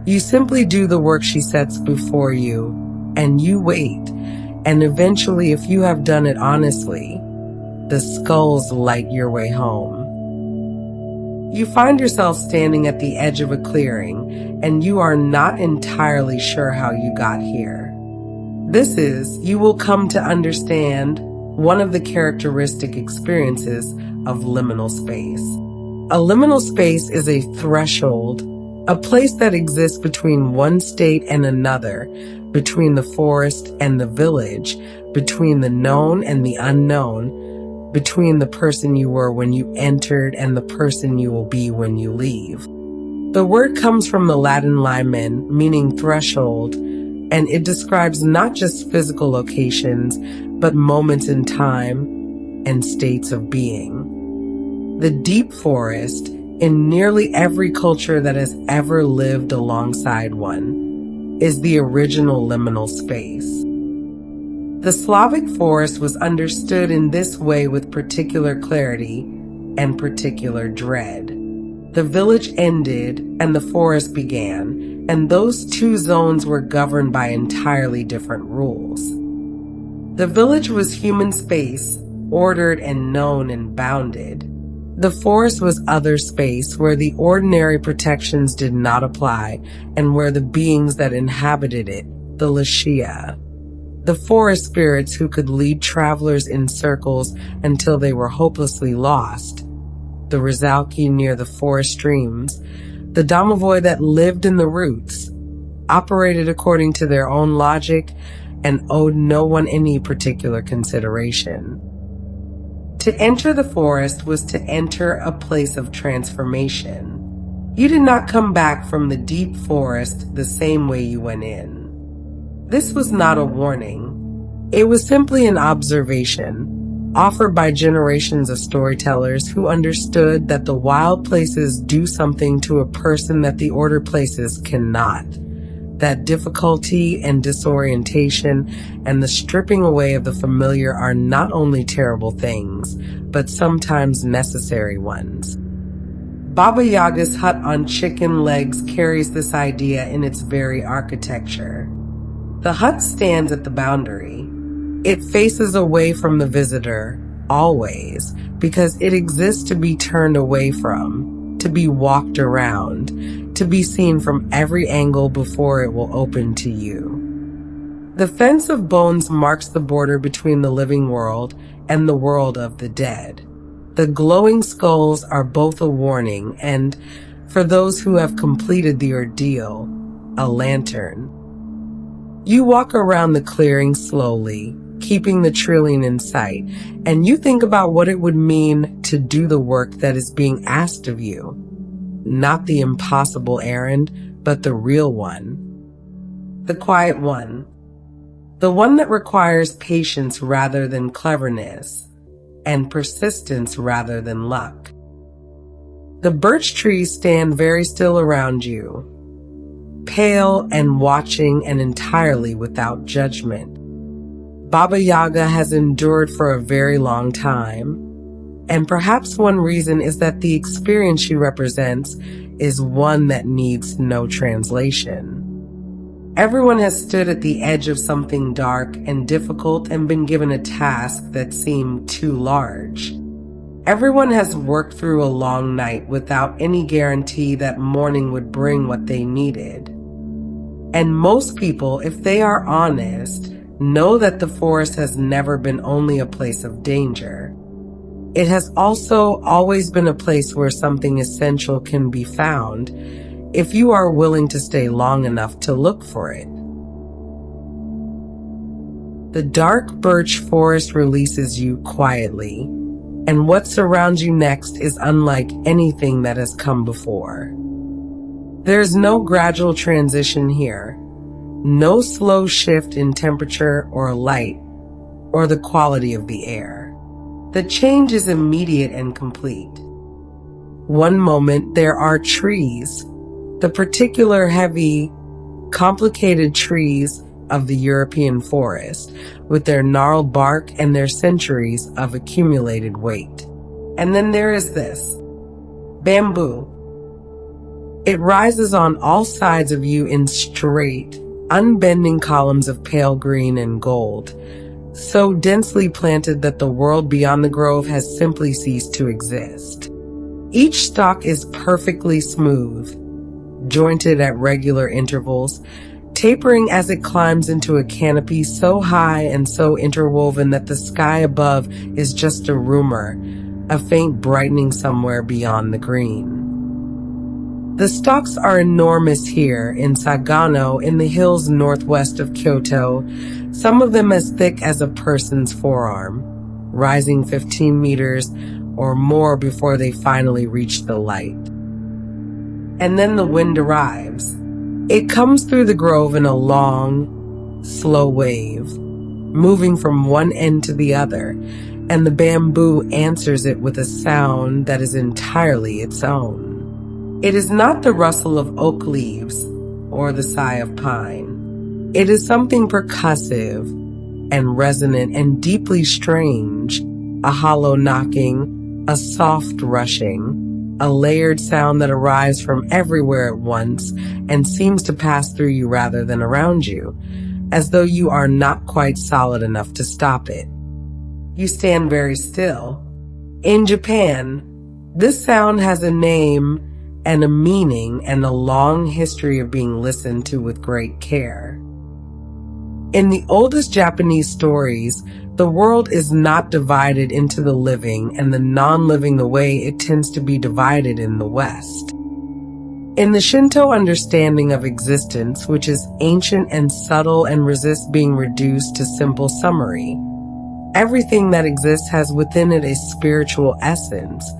You simply do the work she sets before you, and you wait, and eventually, if you have done it honestly, the skulls light your way home. You find yourself standing at the edge of a clearing, and you are not entirely sure how you got here. This is, you will come to understand, one of the characteristic experiences of liminal space. A liminal space is a threshold, a place that exists between one state and another, between the forest and the village, between the known and the unknown, between the person you were when you entered and the person you will be when you leave. The word comes from the Latin limen, meaning threshold, and it describes not just physical locations, but moments in time and states of being. The deep forest, in nearly every culture that has ever lived alongside one, is the original liminal space. The Slavic forest was understood in this way with particular clarity and particular dread. The village ended and the forest began, and those two zones were governed by entirely different rules. The village was human space, ordered and known and bounded. The forest was other space where the ordinary protections did not apply and where the beings that inhabited it, the Lashia, the forest spirits who could lead travelers in circles until they were hopelessly lost, the Rizalki near the forest streams, the Domovoi that lived in the roots, operated according to their own logic and owed no one any particular consideration. To enter the forest was to enter a place of transformation. You did not come back from the deep forest the same way you went in. This was not a warning. It was simply an observation, offered by generations of storytellers who understood that the wild places do something to a person that the order places cannot. That difficulty and disorientation and the stripping away of the familiar are not only terrible things, but sometimes necessary ones. Baba Yaga's hut on chicken legs carries this idea in its very architecture. The hut stands at the boundary. It faces away from the visitor, always, because it exists to be turned away from, to be walked around, to be seen from every angle before it will open to you. The fence of bones marks the border between the living world and the world of the dead. The glowing skulls are both a warning and, for those who have completed the ordeal, a lantern. You walk around the clearing slowly, keeping the trillion in sight, and you think about what it would mean to do the work that is being asked of you. Not the impossible errand, but the real one. The quiet one. The one that requires patience rather than cleverness, and persistence rather than luck. The birch trees stand very still around you, pale and watching and entirely without judgment. Baba Yaga has endured for a very long time, and perhaps one reason is that the experience she represents is one that needs no translation. Everyone has stood at the edge of something dark and difficult and been given a task that seemed too large. Everyone has worked through a long night without any guarantee that morning would bring what they needed. And most people, if they are honest, know that the forest has never been only a place of danger. It has also always been a place where something essential can be found if you are willing to stay long enough to look for it. The dark birch forest releases you quietly, and what surrounds you next is unlike anything that has come before. There's no gradual transition here, no slow shift in temperature or light or the quality of the air. The change is immediate and complete. One moment there are trees, the particular heavy, complicated trees of the European forest, with their gnarled bark and their centuries of accumulated weight. And then there is this, bamboo. It rises on all sides of you in straight, unbending columns of pale green and gold, so densely planted that the world beyond the grove has simply ceased to exist. Each stalk is perfectly smooth, jointed at regular intervals, tapering as it climbs into a canopy so high and so interwoven that the sky above is just a rumor, a faint brightening somewhere beyond the green. The stalks are enormous here in Sagano in the hills northwest of Kyoto, some of them as thick as a person's forearm, rising 15 meters or more before they finally reach the light. And then the wind arrives. It comes through the grove in a long, slow wave, moving from one end to the other, and the bamboo answers it with a sound that is entirely its own. It is not the rustle of oak leaves or the sigh of pine. It is something percussive and resonant and deeply strange, a hollow knocking, a soft rushing, a layered sound that arrives from everywhere at once and seems to pass through you rather than around you, as though you are not quite solid enough to stop it. You stand very still. In Japan, this sound has a name and a meaning and a long history of being listened to with great care. In the oldest Japanese stories, the world is not divided into the living and the non-living the way it tends to be divided in the West. In the Shinto understanding of existence, which is ancient and subtle and resists being reduced to simple summary, everything that exists has within it a spiritual essence,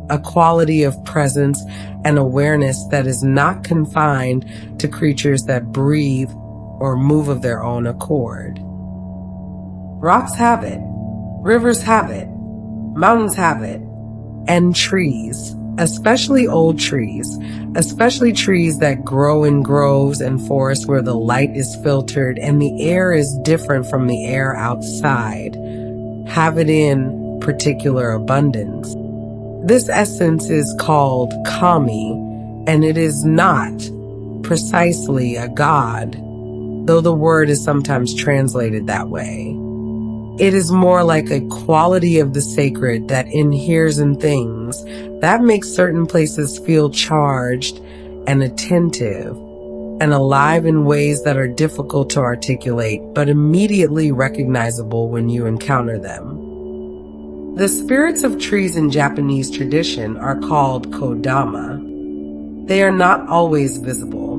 a quality of presence and awareness that is not confined to creatures that breathe or move of their own accord. Rocks have it, rivers have it, mountains have it, and trees, especially old trees, especially trees that grow in groves and forests where the light is filtered and the air is different from the air outside, have it in particular abundance. This essence is called kami, and it is not precisely a god, though the word is sometimes translated that way. It is more like a quality of the sacred that inheres in things that makes certain places feel charged and attentive and alive in ways that are difficult to articulate but immediately recognizable when you encounter them. The spirits of trees in Japanese tradition are called kodama. They are not always visible.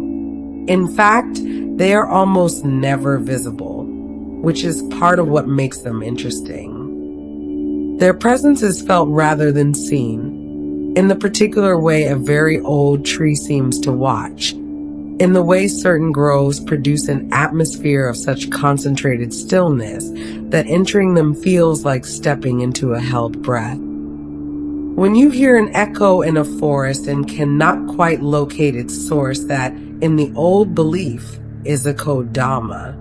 In fact, they are almost never visible, which is part of what makes them interesting. Their presence is felt rather than seen, in the particular way a very old tree seems to watch, in the way certain groves produce an atmosphere of such concentrated stillness that entering them feels like stepping into a held breath. When you hear an echo in a forest and cannot quite locate its source, that, in the old belief, is a kodama.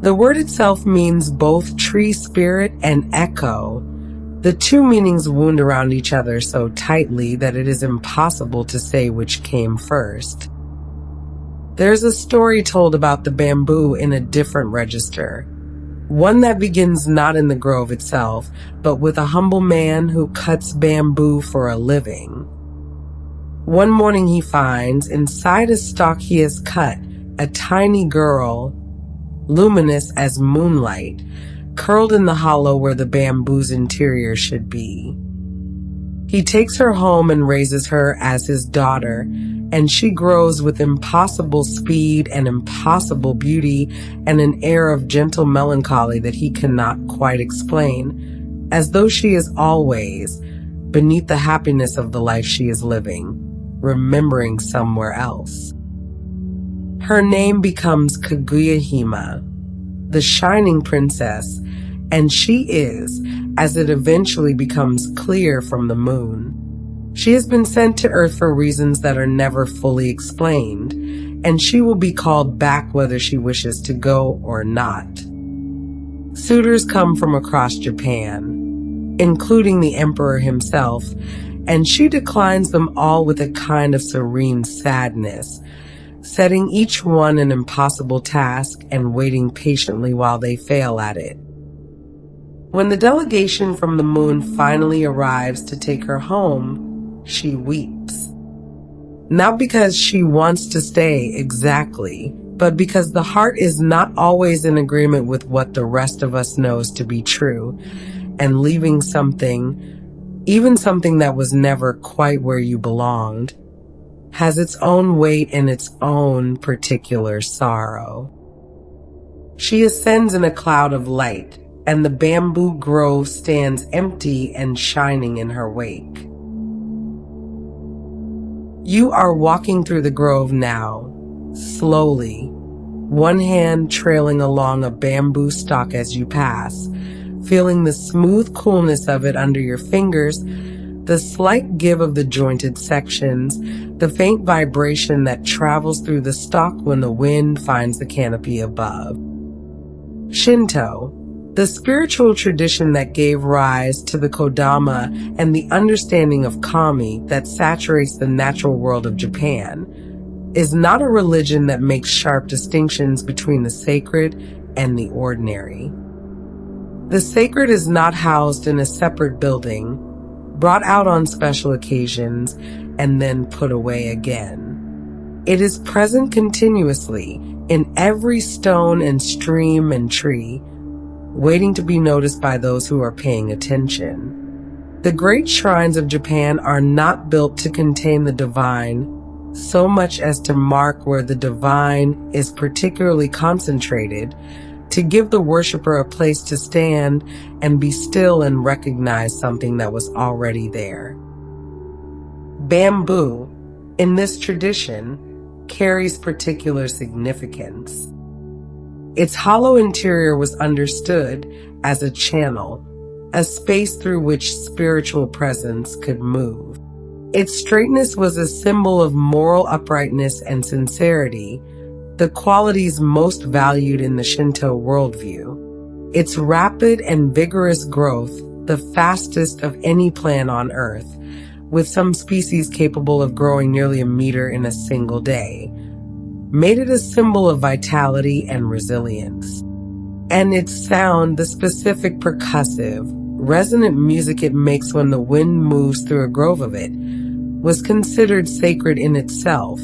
The word itself means both tree spirit and echo. The two meanings wound around each other so tightly that it is impossible to say which came first. There's a story told about the bamboo in a different register, one that begins not in the grove itself, but with a humble man who cuts bamboo for a living. One morning he finds, inside a stalk he has cut, a tiny girl, luminous as moonlight, curled in the hollow where the bamboo's interior should be. He takes her home and raises her as his daughter, and she grows with impossible speed and impossible beauty and an air of gentle melancholy that he cannot quite explain, as though she is always, beneath the happiness of the life she is living, remembering somewhere else. Her name becomes Kaguya-hime, the shining princess, and she is, as it eventually becomes clear from the moon. She has been sent to Earth for reasons that are never fully explained, and she will be called back whether she wishes to go or not. Suitors come from across Japan, including the emperor himself, and she declines them all with a kind of serene sadness, setting each one an impossible task and waiting patiently while they fail at it. When the delegation from the moon finally arrives to take her home, she weeps. Not because she wants to stay exactly, but because the heart is not always in agreement with what the rest of us knows to be true, and leaving something, even something that was never quite where you belonged, has its own weight and its own particular sorrow. She ascends in a cloud of light, and the bamboo grove stands empty and shining in her wake. You are walking through the grove now, slowly, one hand trailing along a bamboo stalk as you pass, feeling the smooth coolness of it under your fingers, the slight give of the jointed sections, the faint vibration that travels through the stalk when the wind finds the canopy above. Shinto, the spiritual tradition that gave rise to the kodama and the understanding of kami that saturates the natural world of Japan, is not a religion that makes sharp distinctions between the sacred and the ordinary. The sacred is not housed in a separate building, brought out on special occasions, and then put away again. It is present continuously in every stone and stream and tree, waiting to be noticed by those who are paying attention. The great shrines of Japan are not built to contain the divine so much as to mark where the divine is particularly concentrated, to give the worshiper a place to stand and be still and recognize something that was already there. Bamboo, in this tradition, carries particular significance. Its hollow interior was understood as a channel, a space through which spiritual presence could move. Its straightness was a symbol of moral uprightness and sincerity, the qualities most valued in the Shinto worldview. Its rapid and vigorous growth, the fastest of any plant on Earth, with some species capable of growing nearly a meter in a single day, made it a symbol of vitality and resilience. And its sound, the specific percussive, resonant music it makes when the wind moves through a grove of it, was considered sacred in itself,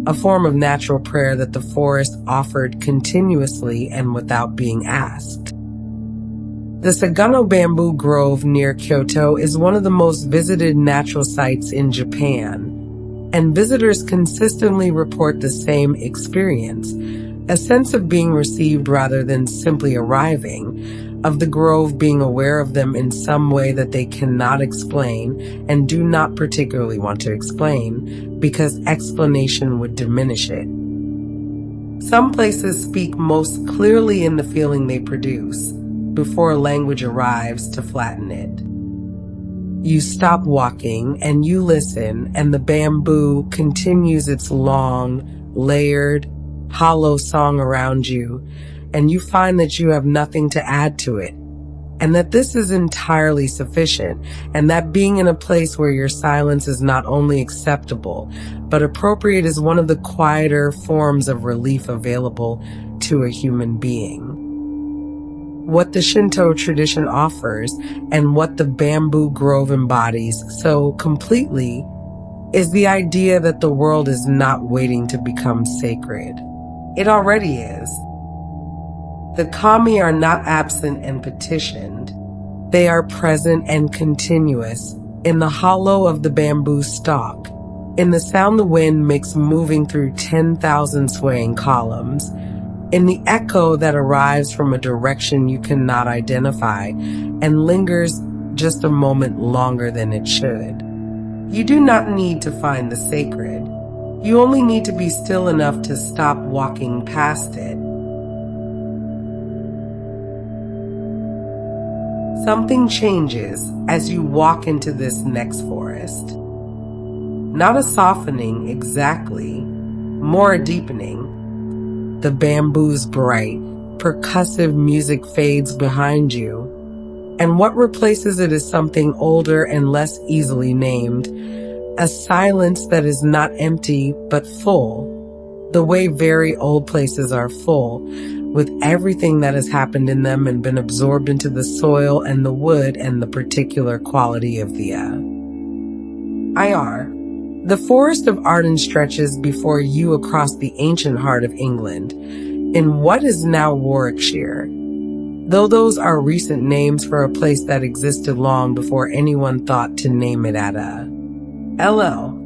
a form of natural prayer that the forest offered continuously and without being asked. The Sagano Bamboo Grove near Kyoto is one of the most visited natural sites in Japan, and visitors consistently report the same experience, a sense of being received rather than simply arriving, of the grove being aware of them in some way that they cannot explain and do not particularly want to explain, because explanation would diminish it. Some places speak most clearly in the feeling they produce, before language arrives to flatten it. You stop walking and you listen, and the bamboo continues its long, layered, hollow song around you, and you find that you have nothing to add to it, and that this is entirely sufficient, and that being in a place where your silence is not only acceptable, but appropriate is one of the quieter forms of relief available to a human being. What the Shinto tradition offers and what the bamboo grove embodies so completely is the idea that the world is not waiting to become sacred. It already is. The kami are not absent and petitioned. They are present and continuous in the hollow of the bamboo stalk, in the sound the wind makes moving through 10,000 swaying columns, in the echo that arrives from a direction you cannot identify and lingers just a moment longer than it should. You do not need to find the sacred. You only need to be still enough to stop walking past it. Something changes as you walk into this next forest. Not a softening exactly, more a deepening. The bamboo's bright, percussive music fades behind you, and what replaces it is something older and less easily named, a silence that is not empty but full, the way very old places are full, with everything that has happened in them and been absorbed into the soil and the wood and the particular quality of the IR. The forest of Arden stretches before you across the ancient heart of England, in what is now Warwickshire, though those are recent names for a place that existed long before anyone thought to name it at a LL.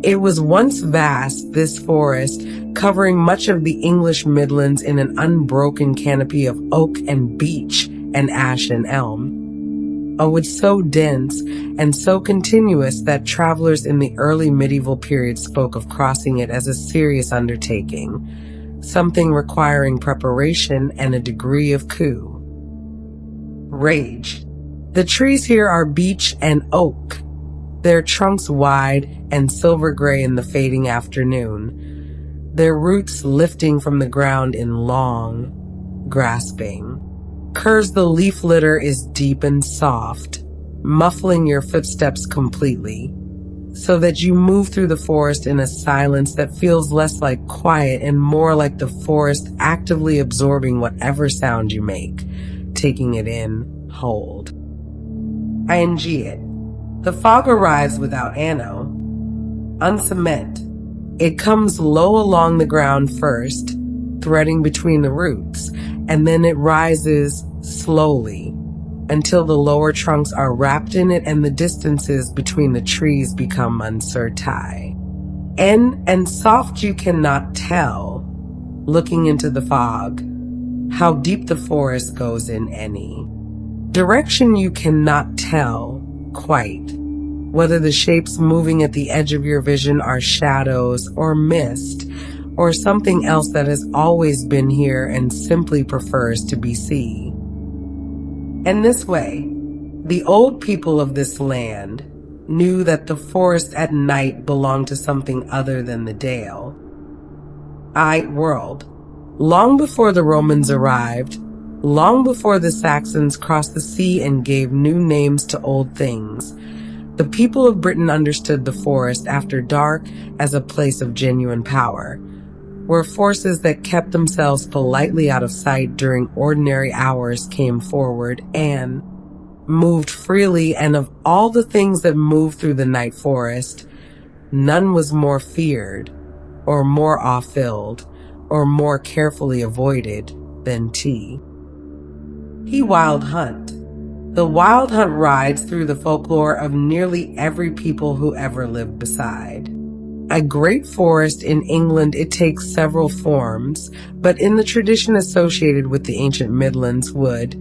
It was once vast, this forest, covering much of the English Midlands in an unbroken canopy of oak and beech and ash and elm. Oh, it's so dense and so continuous that travelers in the early medieval period spoke of crossing it as a serious undertaking, something requiring preparation and a degree of rage. The trees here are beech and oak, their trunks wide and silver gray in the fading afternoon, their roots lifting from the ground in long, grasping curves. The leaf litter is deep and soft, muffling your footsteps completely, so that you move through the forest in a silence that feels less like quiet and more like the forest actively absorbing whatever sound you make, taking it in whole. ING it. The fog arrives without ano, uncement. It comes low along the ground first, threading between the roots, and then it rises slowly until the lower trunks are wrapped in it and the distances between the trees become uncertain. And soft you cannot tell, looking into the fog, how deep the forest goes in any direction. You cannot tell quite whether the shapes moving at the edge of your vision are shadows or mist or something else that has always been here and simply prefers to be seen. And this way, the old people of this land knew that the forest at night belonged to something other than the dale. World. Long before the Romans arrived, long before the Saxons crossed the sea and gave new names to old things, the people of Britain understood the forest after dark as a place of genuine power, where forces that kept themselves politely out of sight during ordinary hours came forward and moved freely, and of all the things that moved through the night forest, none was more feared, or more awe-filled, or more carefully avoided than tea. Wild Hunt. The Wild Hunt rides through the folklore of nearly every people who ever lived beside. A great forest in England, it takes several forms, but in the tradition associated with the ancient Midlands wood,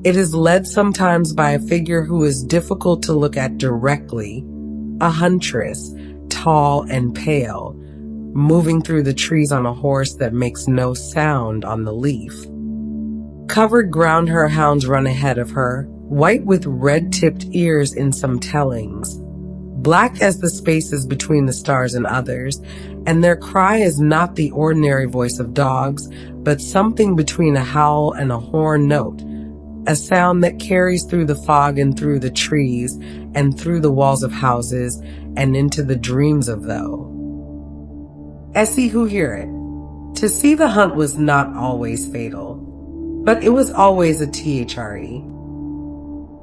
it is led sometimes by a figure who is difficult to look at directly, a huntress, tall and pale, moving through the trees on a horse that makes no sound on the leaf. Covered ground her hounds run ahead of her, white with red-tipped ears in some tellings, black as the spaces between the stars and others, and their cry is not the ordinary voice of dogs, but something between a howl and a horn note, a sound that carries through the fog and through the trees and through the walls of houses and into the dreams of those. Essie who hear it. To see the hunt was not always fatal, but it was always a THRE.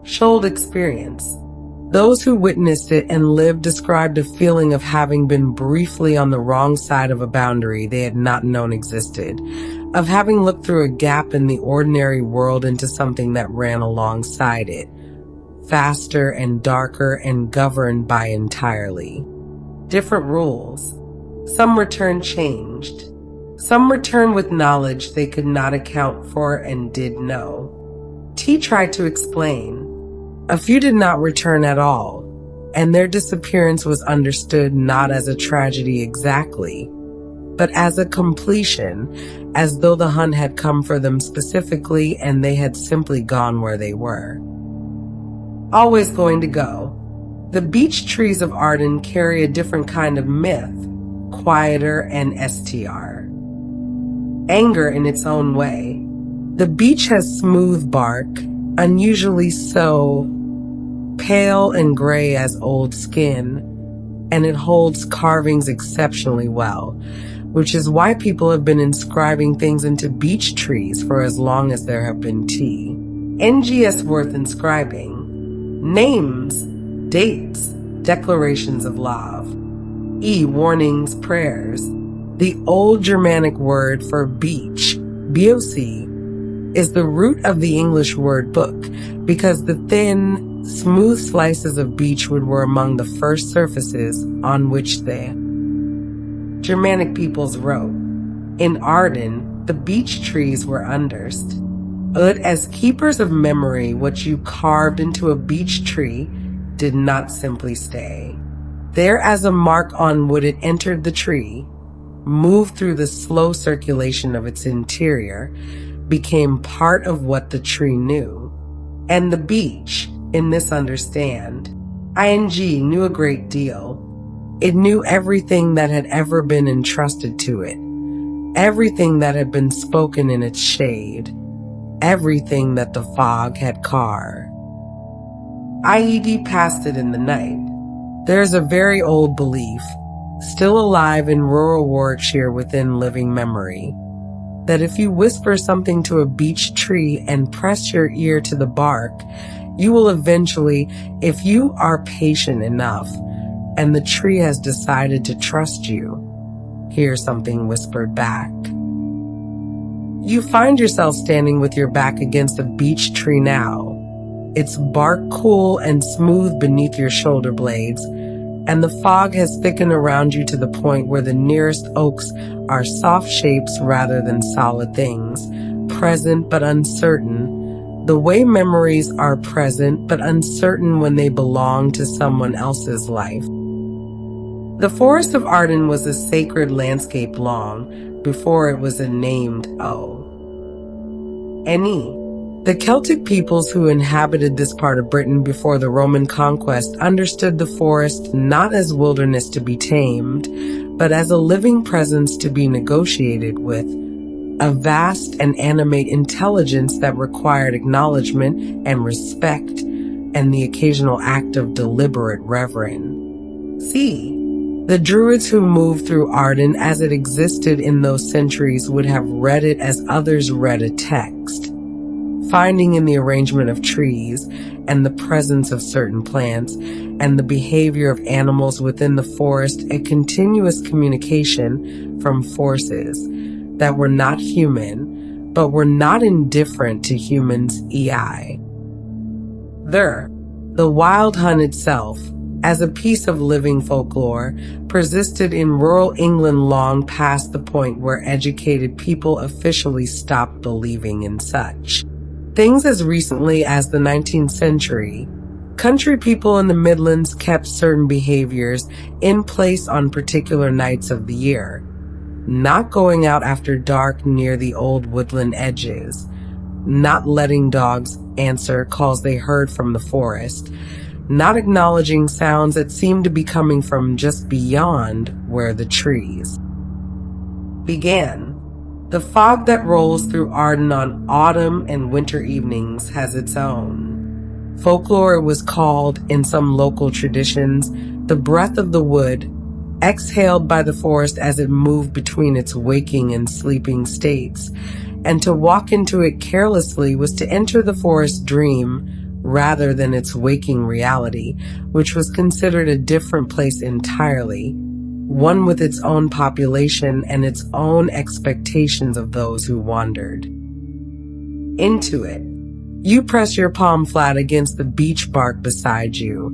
Shold experience. Those who witnessed it and lived described a feeling of having been briefly on the wrong side of a boundary they had not known existed, of having looked through a gap in the ordinary world into something that ran alongside it, faster and darker and governed by entirely different rules. Some return changed. Some return with knowledge they could not account for and did know. T tried to explain. A few did not return at all, and their disappearance was understood not as a tragedy exactly, but as a completion, as though the hunt had come for them specifically and they had simply gone where they were. Always going to go. The beech trees of Arden carry a different kind of myth, quieter and STR. Anger in its own way. The beech has smooth bark, unusually so, pale and gray as old skin, and it holds carvings exceptionally well, which is why people have been inscribing things into beech trees for as long as there have been tea. NGS worth inscribing. Names, dates, declarations of love. E, warnings, prayers. The old Germanic word for beech, BOC, is the root of the English word book, because the thin, smooth slices of beechwood were among the first surfaces on which the Germanic peoples wrote. In Arden, the beech trees were underst. As keepers of memory, what you carved into a beech tree did not simply stay. There as a mark on wood it entered the tree, moved through the slow circulation of its interior, became part of what the tree knew. And the beech, in this understand, ing knew a great deal. It knew everything that had ever been entrusted to it, everything that had been spoken in its shade, everything that the fog had carved. IED passed it in the night. There is a very old belief, still alive in rural Warwickshire within living memory, that if you whisper something to a beech tree and press your ear to the bark, you will eventually, if you are patient enough, and the tree has decided to trust you, hear something whispered back. You find yourself standing with your back against a beech tree now, its bark cool and smooth beneath your shoulder blades, and the fog has thickened around you to the point where the nearest oaks are soft shapes rather than solid things, present but uncertain, the way memories are present but uncertain when they belong to someone else's life. The forest of Arden was a sacred landscape long before it was a named O.N.E. The Celtic peoples who inhabited this part of Britain before the Roman conquest understood the forest not as wilderness to be tamed, but as a living presence to be negotiated with, a vast and animate intelligence that required acknowledgement and respect, and the occasional act of deliberate reverence. See, the Druids who moved through Arden as it existed in those centuries would have read it as others read a text, finding in the arrangement of trees and the presence of certain plants and the behavior of animals within the forest a continuous communication from forces that were not human, but were not indifferent to humans' EI. The wild hunt itself, as a piece of living folklore, persisted in rural England long past the point where educated people officially stopped believing in such things. As recently as the 19th century, country people in the Midlands kept certain behaviors in place on particular nights of the year. Not going out after dark near the old woodland edges, not letting dogs answer calls they heard from the forest, not acknowledging sounds that seemed to be coming from just beyond where the trees began. The fog that rolls through Arden on autumn and winter evenings has its own folklore. It was called, in some local traditions, the breath of the wood, exhaled by the forest as it moved between its waking and sleeping states. And to walk into it carelessly was to enter the forest dream rather than its waking reality, which was considered a different place entirely, one with its own population and its own expectations of those who wandered into it. You press your palm flat against the beech bark beside you,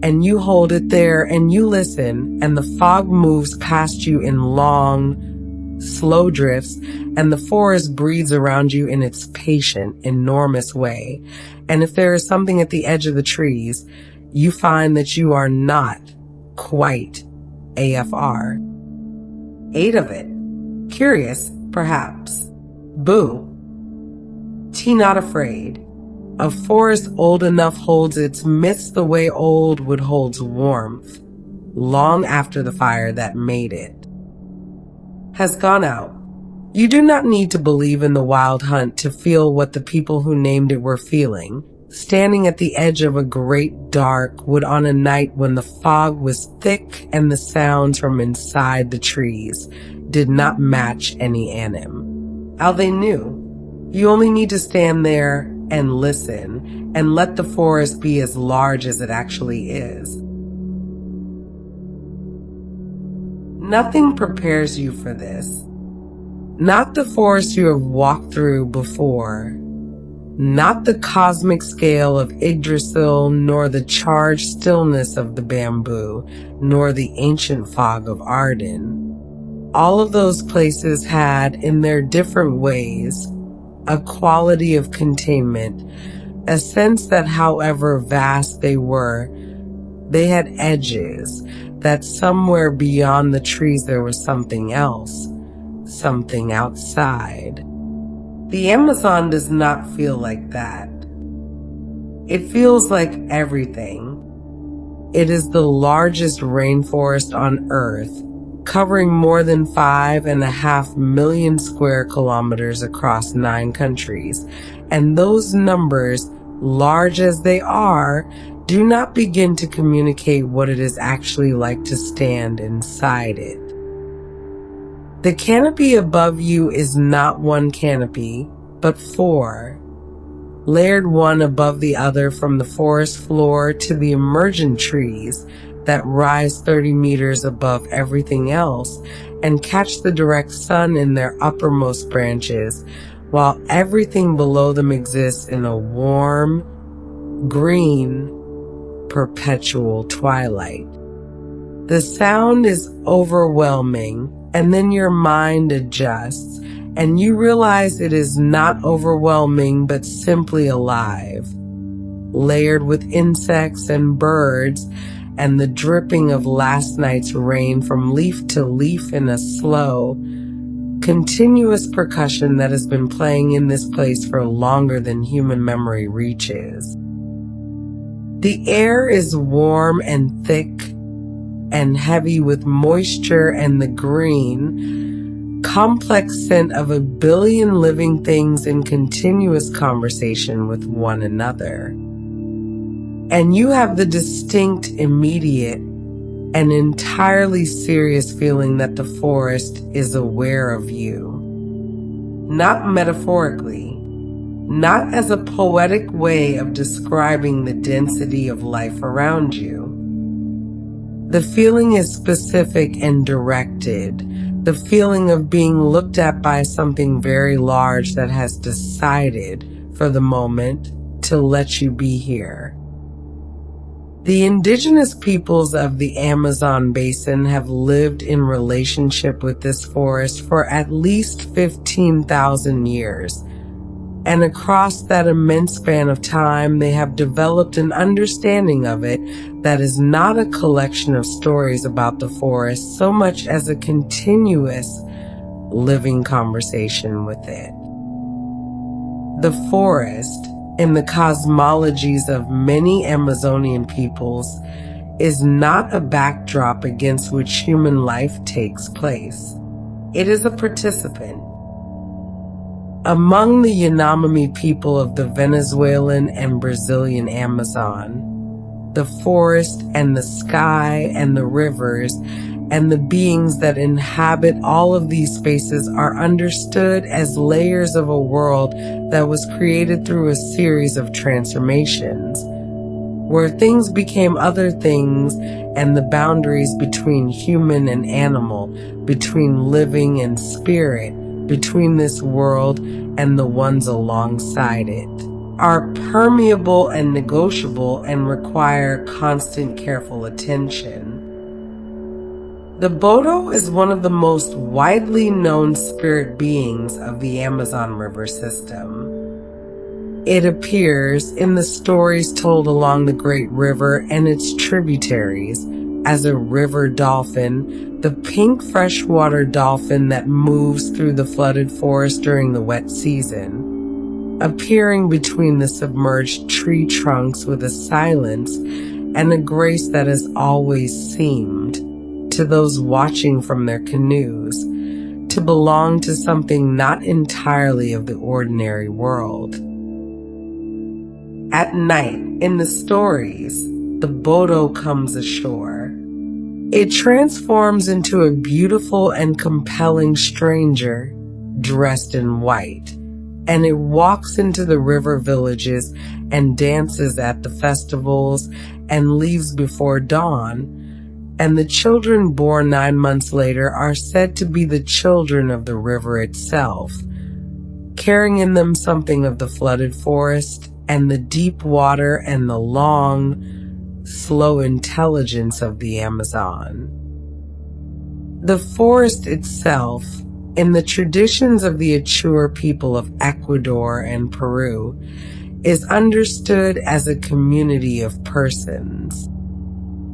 and you hold it there and you listen, and the fog moves past you in long, slow drifts, and the forest breathes around you in its patient, enormous way. And if there is something at the edge of the trees, you find that you are not quite AFR. 8 of it. Curious, perhaps. Boo. T not afraid. A forest old enough holds its myths the way old wood holds warmth, long after the fire that made it has gone out. You do not need to believe in the wild hunt to feel what the people who named it were feeling, standing at the edge of a great dark wood on a night when the fog was thick and the sounds from inside the trees did not match any anim. How they knew. You only need to stand there and listen and let the forest be as large as it actually is. Nothing prepares you for this. Not the forest you have walked through before, not the cosmic scale of Yggdrasil, nor the charged stillness of the bamboo, nor the ancient fog of Arden. All of those places had, in their different ways, a quality of containment, a sense that however vast they were, they had edges, that somewhere beyond the trees there was something else, something outside. The Amazon does not feel like that. It feels like everything. It is the largest rainforest on Earth, covering more than 5.5 million square kilometers across 9 countries. And those numbers, large as they are, do not begin to communicate what it is actually like to stand inside it. The canopy above you is not one canopy, but 4, layered one above the other from the forest floor to the emergent trees that rise 30 meters above everything else and catch the direct sun in their uppermost branches, while everything below them exists in a warm, green, perpetual twilight. The sound is overwhelming, and then your mind adjusts, and you realize it is not overwhelming but simply alive, layered with insects and birds, and the dripping of last night's rain from leaf to leaf in a slow, continuous percussion that has been playing in this place for longer than human memory reaches. The air is warm and thick and heavy with moisture and the green, complex scent of a billion living things in continuous conversation with one another. And you have the distinct, immediate, and entirely serious feeling that the forest is aware of you. Not metaphorically, not as a poetic way of describing the density of life around you. The feeling is specific and directed, the feeling of being looked at by something very large that has decided, for the moment, to let you be here. The indigenous peoples of the Amazon basin have lived in relationship with this forest for at least 15,000 years. And across that immense span of time, they have developed an understanding of it that is not a collection of stories about the forest so much as a continuous living conversation with it. The forest, in the cosmologies of many Amazonian peoples, is not a backdrop against which human life takes place. It is a participant. Among the Yanomami people of the Venezuelan and Brazilian Amazon, the forest and the sky and the rivers and the beings that inhabit all of these spaces are understood as layers of a world that was created through a series of transformations, where things became other things and the boundaries between human and animal, between living and spirit, between this world and the ones alongside it, are permeable and negotiable and require constant careful attention. The Bodo is one of the most widely known spirit beings of the Amazon River system. It appears in the stories told along the Great River and its tributaries as a river dolphin, the pink freshwater dolphin that moves through the flooded forest during the wet season, appearing between the submerged tree trunks with a silence and a grace that has always seemed, to those watching from their canoes, to belong to something not entirely of the ordinary world. At night, in the stories, the Bodo comes ashore. It transforms into a beautiful and compelling stranger, dressed in white, and it walks into the river villages and dances at the festivals and leaves before dawn. And the children born 9 months later are said to be the children of the river itself, carrying in them something of the flooded forest and the deep water and the long, slow intelligence of the Amazon. The forest itself, in the traditions of the Achur people of Ecuador and Peru, is understood as a community of persons.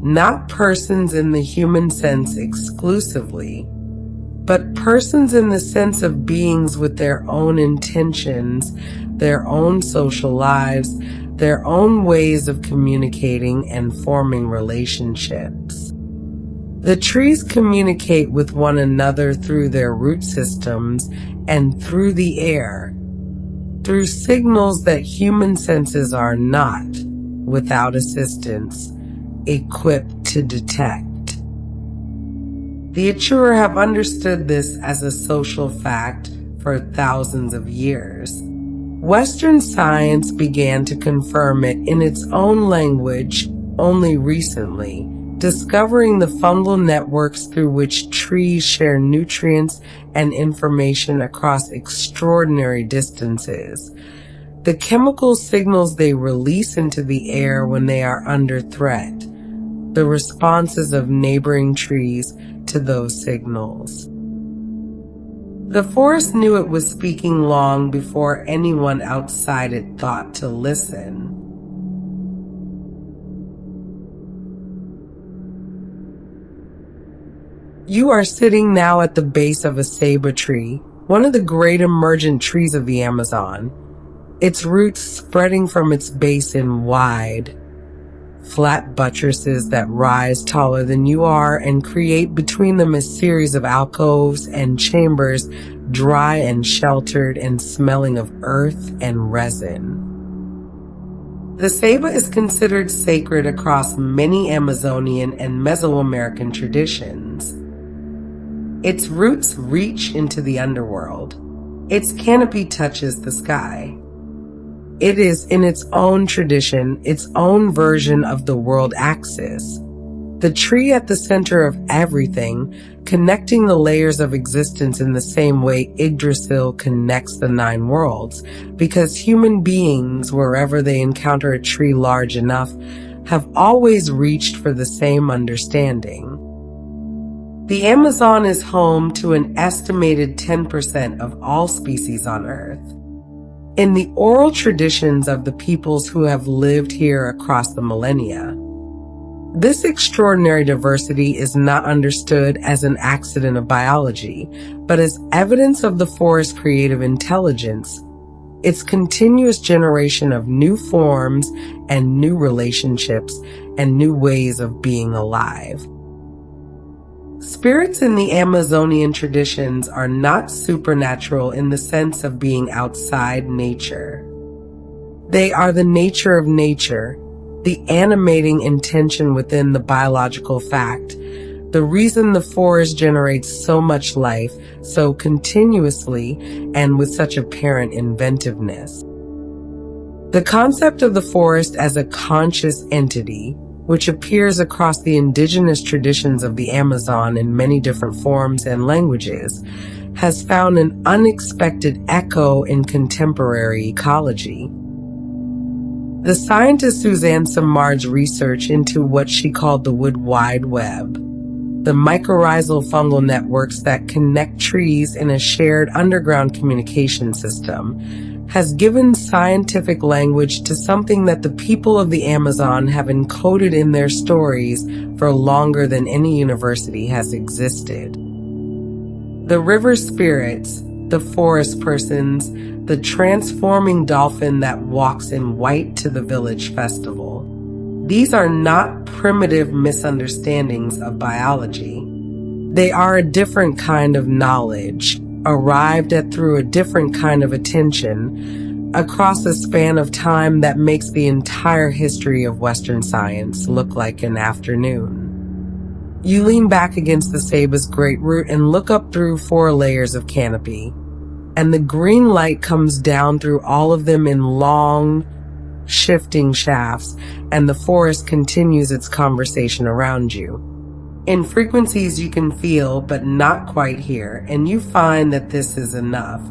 Not persons in the human sense exclusively, but persons in the sense of beings with their own intentions, their own social lives, their own ways of communicating and forming relationships. The trees communicate with one another through their root systems and through the air, through signals that human senses are not, without assistance, equipped to detect. The Achur have understood this as a social fact for thousands of years. Western science began to confirm it in its own language only recently, discovering the fungal networks through which trees share nutrients and information across extraordinary distances. The chemical signals they release into the air when they are under threat, the responses of neighboring trees to those signals. The forest knew it was speaking long before anyone outside it thought to listen. You are sitting now at the base of a ceiba tree, one of the great emergent trees of the Amazon, its roots spreading from its base in wide, flat buttresses that rise taller than you are and create between them a series of alcoves and chambers, dry and sheltered and smelling of earth and resin. The ceiba is considered sacred across many Amazonian and Mesoamerican traditions. Its roots reach into the underworld. Its canopy touches the sky. It is, in its own tradition, its own version of the world axis. The tree at the center of everything, connecting the layers of existence in the same way Yggdrasil connects the 9 worlds, because human beings, wherever they encounter a tree large enough, have always reached for the same understanding. The Amazon is home to an estimated 10% of all species on Earth. In the oral traditions of the peoples who have lived here across the millennia, this extraordinary diversity is not understood as an accident of biology, but as evidence of the forest's creative intelligence, its continuous generation of new forms and new relationships and new ways of being alive. Spirits in the Amazonian traditions are not supernatural in the sense of being outside nature. They are the nature of nature, the animating intention within the biological fact, the reason the forest generates so much life, so continuously, and with such apparent inventiveness. The concept of the forest as a conscious entity, which appears across the indigenous traditions of the Amazon in many different forms and languages, has found an unexpected echo in contemporary ecology. The scientist Suzanne Simard's research into what she called the Wood Wide Web, the mycorrhizal fungal networks that connect trees in a shared underground communication system, has given scientific language to something that the people of the Amazon have encoded in their stories for longer than any university has existed. The river spirits, the forest persons, the transforming dolphin that walks in white to the village festival. These are not primitive misunderstandings of biology. They are a different kind of knowledge, arrived at through a different kind of attention, across a span of time that makes the entire history of Western science look like an afternoon. You lean back against the sabus great root and look up through 4 layers of canopy, and the green light comes down through all of them in long, shifting shafts, and the forest continues its conversation around you. In frequencies you can feel but not quite hear, and you find that this is enough.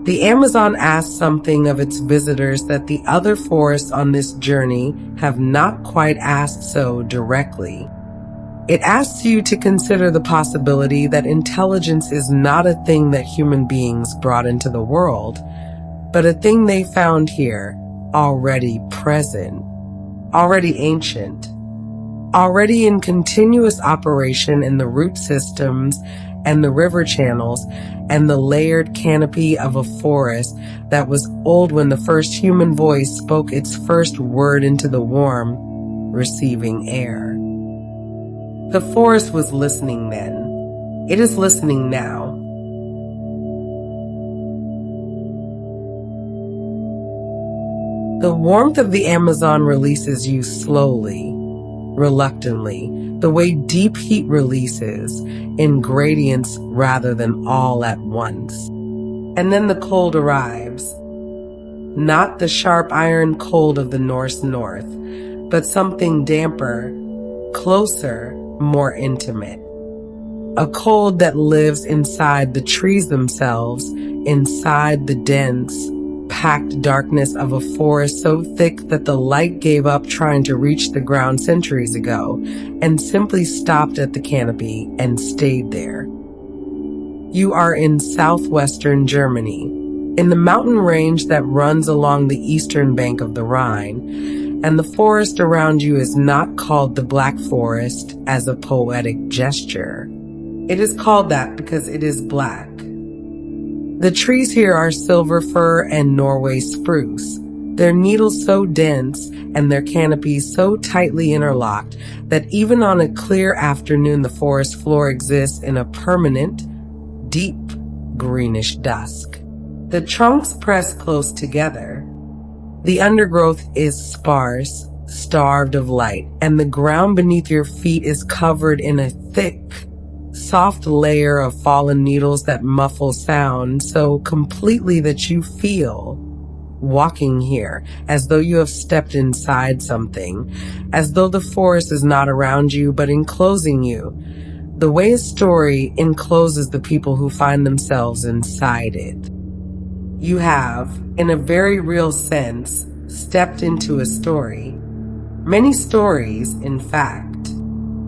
The Amazon asks something of its visitors that the other forests on this journey have not quite asked so directly. It asks you to consider the possibility that intelligence is not a thing that human beings brought into the world, but a thing they found here, already present, already ancient, already in continuous operation in the root systems and the river channels and the layered canopy of a forest that was old when the first human voice spoke its first word into the warm, receiving air. The forest was listening then. It is listening now. The warmth of the Amazon releases you slowly, reluctantly, the way deep heat releases, in gradients rather than all at once. And then the cold arrives. Not the sharp iron cold of the Norse north, but something damper, closer, more intimate. A cold that lives inside the trees themselves, inside the dense, packed darkness of a forest so thick that the light gave up trying to reach the ground centuries ago and simply stopped at the canopy and stayed there. You are in southwestern Germany, in the mountain range that runs along the eastern bank of the Rhine, and the forest around you is not called the Black Forest as a poetic gesture. It is called that because it is black. The trees here are silver fir and Norway spruce, their needles so dense and their canopies so tightly interlocked that even on a clear afternoon the forest floor exists in a permanent, deep, greenish dusk. The trunks press close together. The undergrowth is sparse, starved of light, and the ground beneath your feet is covered in a thick, soft layer of fallen needles that muffle sound so completely that you feel, walking here, as though you have stepped inside something, as though the forest is not around you but enclosing you, the way a story encloses the people who find themselves inside it. You have, in a very real sense, stepped into a story. Many stories, in fact.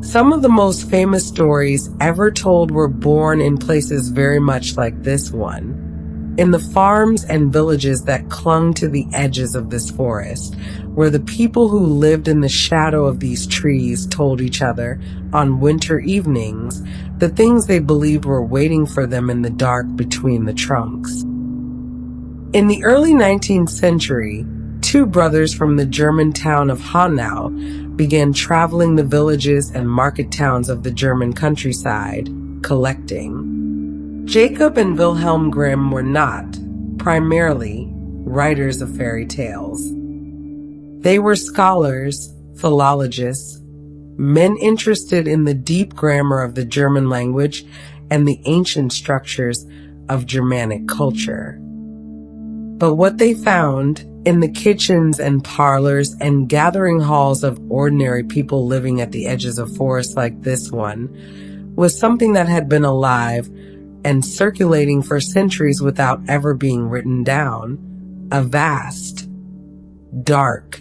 Some of the most famous stories ever told were born in places very much like this one. In the farms and villages that clung to the edges of this forest, where the people who lived in the shadow of these trees told each other, on winter evenings, the things they believed were waiting for them in the dark between the trunks. In the early 19th century, two brothers from the German town of Hanau began traveling the villages and market towns of the German countryside, collecting. Jacob and Wilhelm Grimm were not, primarily, writers of fairy tales. They were scholars, philologists, men interested in the deep grammar of the German language and the ancient structures of Germanic culture. But what they found in the kitchens and parlors and gathering halls of ordinary people living at the edges of forests like this one was something that had been alive and circulating for centuries without ever being written down. A vast, dark,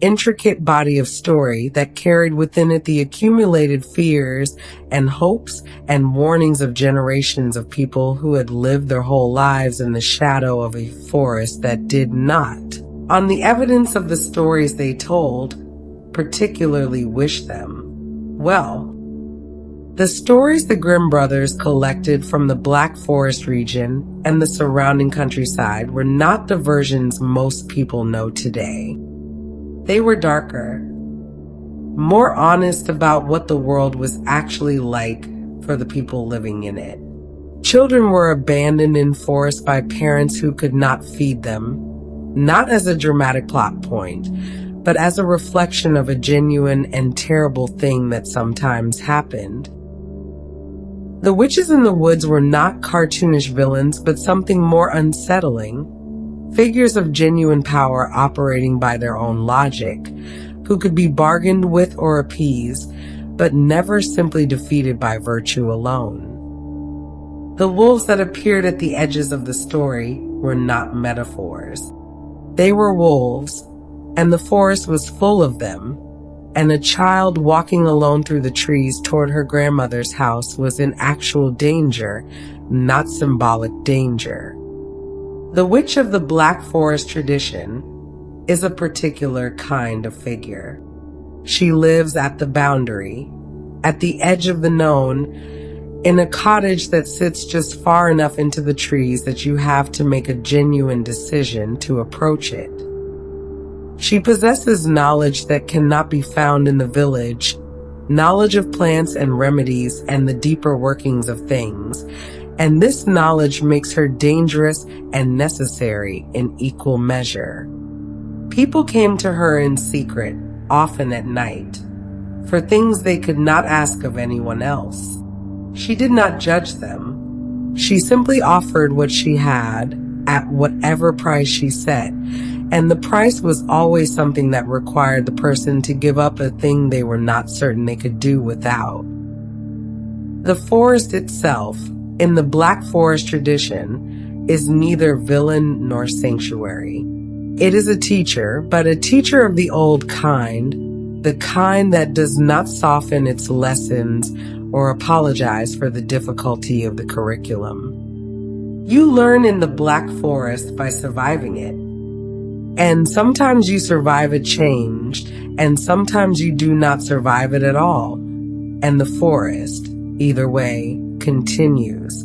intricate body of story that carried within it the accumulated fears and hopes and warnings of generations of people who had lived their whole lives in the shadow of a forest that did not, on the evidence of the stories they told, particularly wish them well. The stories the Grimm brothers collected from the Black Forest region and the surrounding countryside were not the versions most people know today. They were darker, more honest about what the world was actually like for the people living in it. Children were abandoned in forests by parents who could not feed them, not as a dramatic plot point, but as a reflection of a genuine and terrible thing that sometimes happened. The witches in the woods were not cartoonish villains, but something more unsettling. Figures of genuine power operating by their own logic, who could be bargained with or appeased, but never simply defeated by virtue alone. The wolves that appeared at the edges of the story were not metaphors. They were wolves, and the forest was full of them. And a child walking alone through the trees toward her grandmother's house was in actual danger, not symbolic danger. The witch of the Black Forest tradition is a particular kind of figure. She lives at the boundary, at the edge of the known, in a cottage that sits just far enough into the trees that you have to make a genuine decision to approach it. She possesses knowledge that cannot be found in the village, knowledge of plants and remedies and the deeper workings of things, and this knowledge makes her dangerous and necessary in equal measure. People came to her in secret, often at night, for things they could not ask of anyone else. She did not judge them. She simply offered what she had at whatever price she set, and the price was always something that required the person to give up a thing they were not certain they could do without. The forest itself, in the Black Forest tradition, is neither villain nor sanctuary. It is a teacher, but a teacher of the old kind, the kind that does not soften its lessons or apologize for the difficulty of the curriculum. You learn in the Black Forest by surviving it. And sometimes you survive a change, and sometimes you do not survive it at all. And the forest, either way, continues.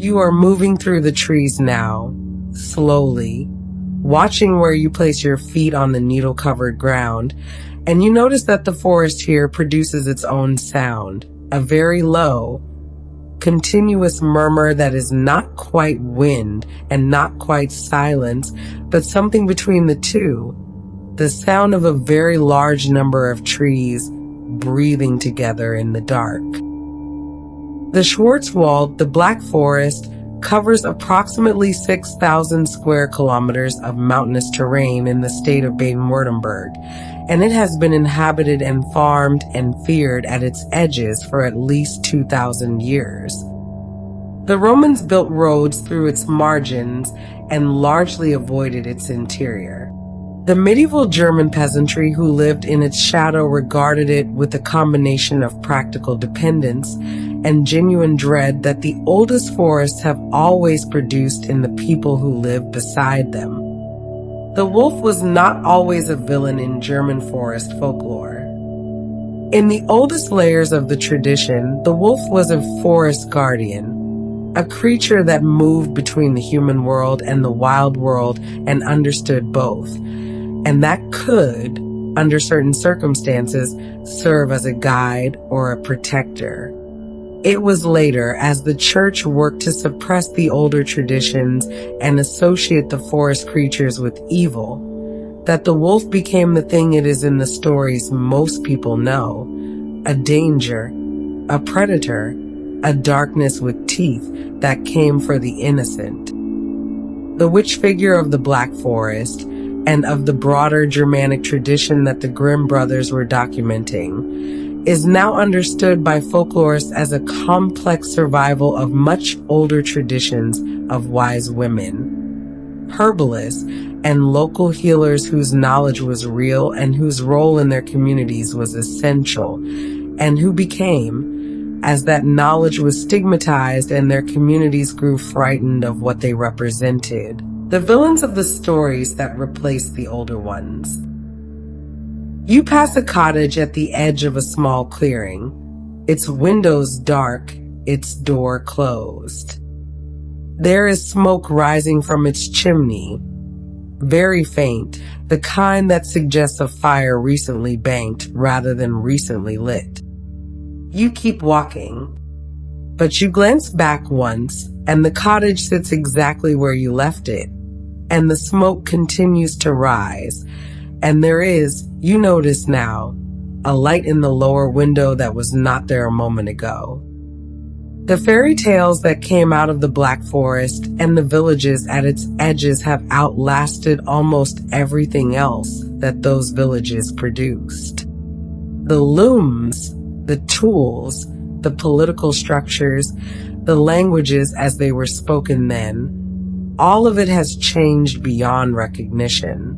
You are moving through the trees now, slowly, watching where you place your feet on the needle-covered ground, and you notice that the forest here produces its own sound, a very low, continuous murmur that is not quite wind and not quite silence, but something between the two, the sound of a very large number of trees breathing together in the dark. The Schwarzwald, the Black Forest, covers approximately 6,000 square kilometers of mountainous terrain in the state of Baden-Württemberg, and it has been inhabited and farmed and feared at its edges for at least 2,000 years. The Romans built roads through its margins and largely avoided its interior. The medieval German peasantry who lived in its shadow regarded it with a combination of practical dependence and genuine dread that the oldest forests have always produced in the people who live beside them. The wolf was not always a villain in German forest folklore. In the oldest layers of the tradition, the wolf was a forest guardian, a creature that moved between the human world and the wild world and understood both, and that could, under certain circumstances, serve as a guide or a protector. It was later, as the church worked to suppress the older traditions and associate the forest creatures with evil, that the wolf became the thing it is in the stories most people know: a danger, a predator, a darkness with teeth that came for the innocent. The witch figure of the Black Forest, and of the broader Germanic tradition that the Grimm brothers were documenting, is now understood by folklorists as a complex survival of much older traditions of wise women, herbalists, and local healers whose knowledge was real and whose role in their communities was essential, and who became, as that knowledge was stigmatized and their communities grew frightened of what they represented, the villains of the stories that replaced the older ones. You pass a cottage at the edge of a small clearing, its windows dark, its door closed. There is smoke rising from its chimney, very faint, the kind that suggests a fire recently banked rather than recently lit. You keep walking, but you glance back once, and the cottage sits exactly where you left it, and the smoke continues to rise, and there is, you notice now, a light in the lower window that was not there a moment ago. The fairy tales that came out of the Black Forest and the villages at its edges have outlasted almost everything else that those villages produced. The looms, the tools, the political structures, the languages as they were spoken then, all of it has changed beyond recognition.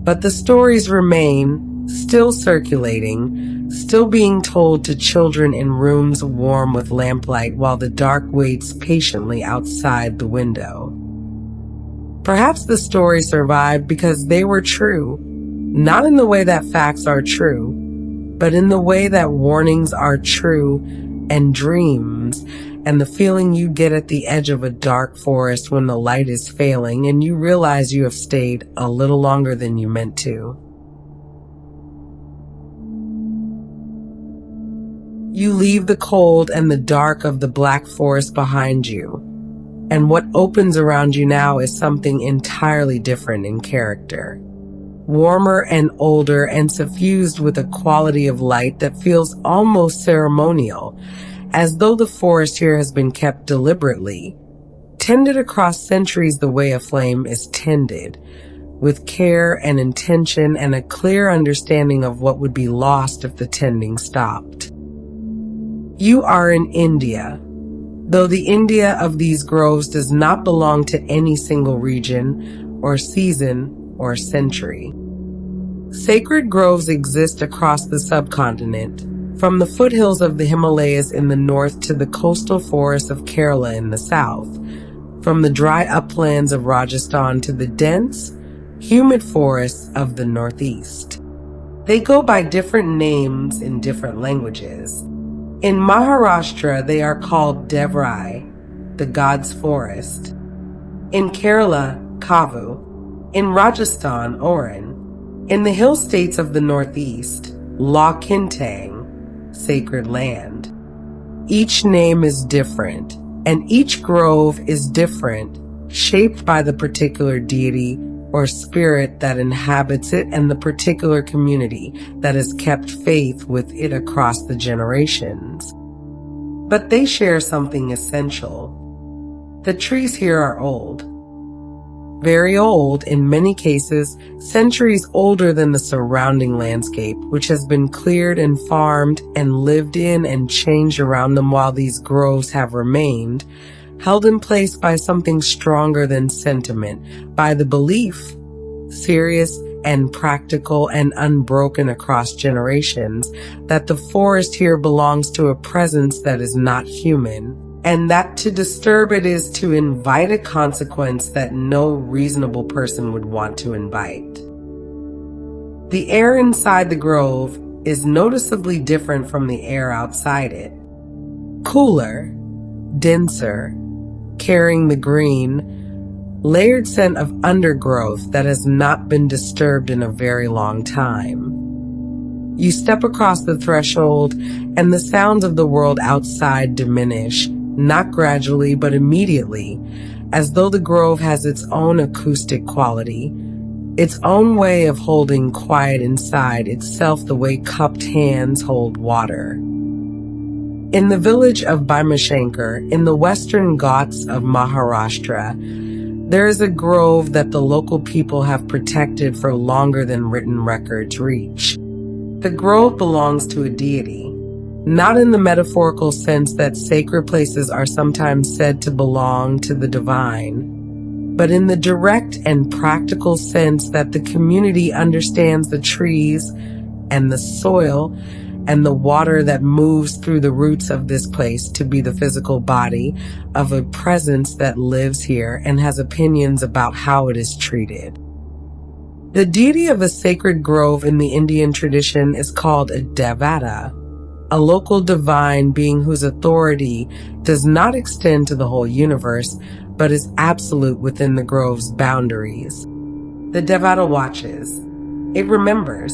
But the stories remain, still circulating, still being told to children in rooms warm with lamplight while the dark waits patiently outside the window. Perhaps the stories survived because they were true, not in the way that facts are true, but in the way that warnings are true, and dreams, and the feeling you get at the edge of a dark forest when the light is failing and you realize you have stayed a little longer than you meant to. You leave the cold and the dark of the Black Forest behind you, and what opens around you now is something entirely different in character. Warmer and older and suffused with a quality of light that feels almost ceremonial, as though the forest here has been kept deliberately, tended across centuries the way a flame is tended, with care and intention and a clear understanding of what would be lost if the tending stopped. You are in India, though the India of these groves does not belong to any single region or season or century. Sacred groves exist across the subcontinent, from the foothills of the Himalayas in the north to the coastal forests of Kerala in the south, from the dry uplands of Rajasthan to the dense, humid forests of the northeast. They go by different names in different languages. In Maharashtra, they are called Devrai, the god's forest. In Kerala, Kavu. In Rajasthan, Oran. In the hill states of the northeast, La Kintang, sacred land. Each name is different, and each grove is different, shaped by the particular deity or spirit that inhabits it and the particular community that has kept faith with it across the generations. But they share something essential. The trees here are old. Very old, in many cases, centuries older than the surrounding landscape, which has been cleared and farmed and lived in and changed around them while these groves have remained, held in place by something stronger than sentiment, by the belief, serious and practical and unbroken across generations, that the forest here belongs to a presence that is not human, and that to disturb it is to invite a consequence that no reasonable person would want to invite. The air inside the grove is noticeably different from the air outside it. Cooler, denser, carrying the green, layered scent of undergrowth that has not been disturbed in a very long time. You step across the threshold, and the sounds of the world outside diminish, not gradually but immediately, as though the grove has its own acoustic quality, its own way of holding quiet inside itself the way cupped hands hold water. In the village of Bhimashankar, in the western Ghats of Maharashtra, there is a grove that the local people have protected for longer than written records reach. The grove belongs to a deity, not in the metaphorical sense that sacred places are sometimes said to belong to the divine, but in the direct and practical sense that the community understands the trees and the soil and the water that moves through the roots of this place to be the physical body of a presence that lives here and has opinions about how it is treated. The deity of a sacred grove in the Indian tradition is called a devata, a local divine being whose authority does not extend to the whole universe, but is absolute within the grove's boundaries. The devata watches, it remembers,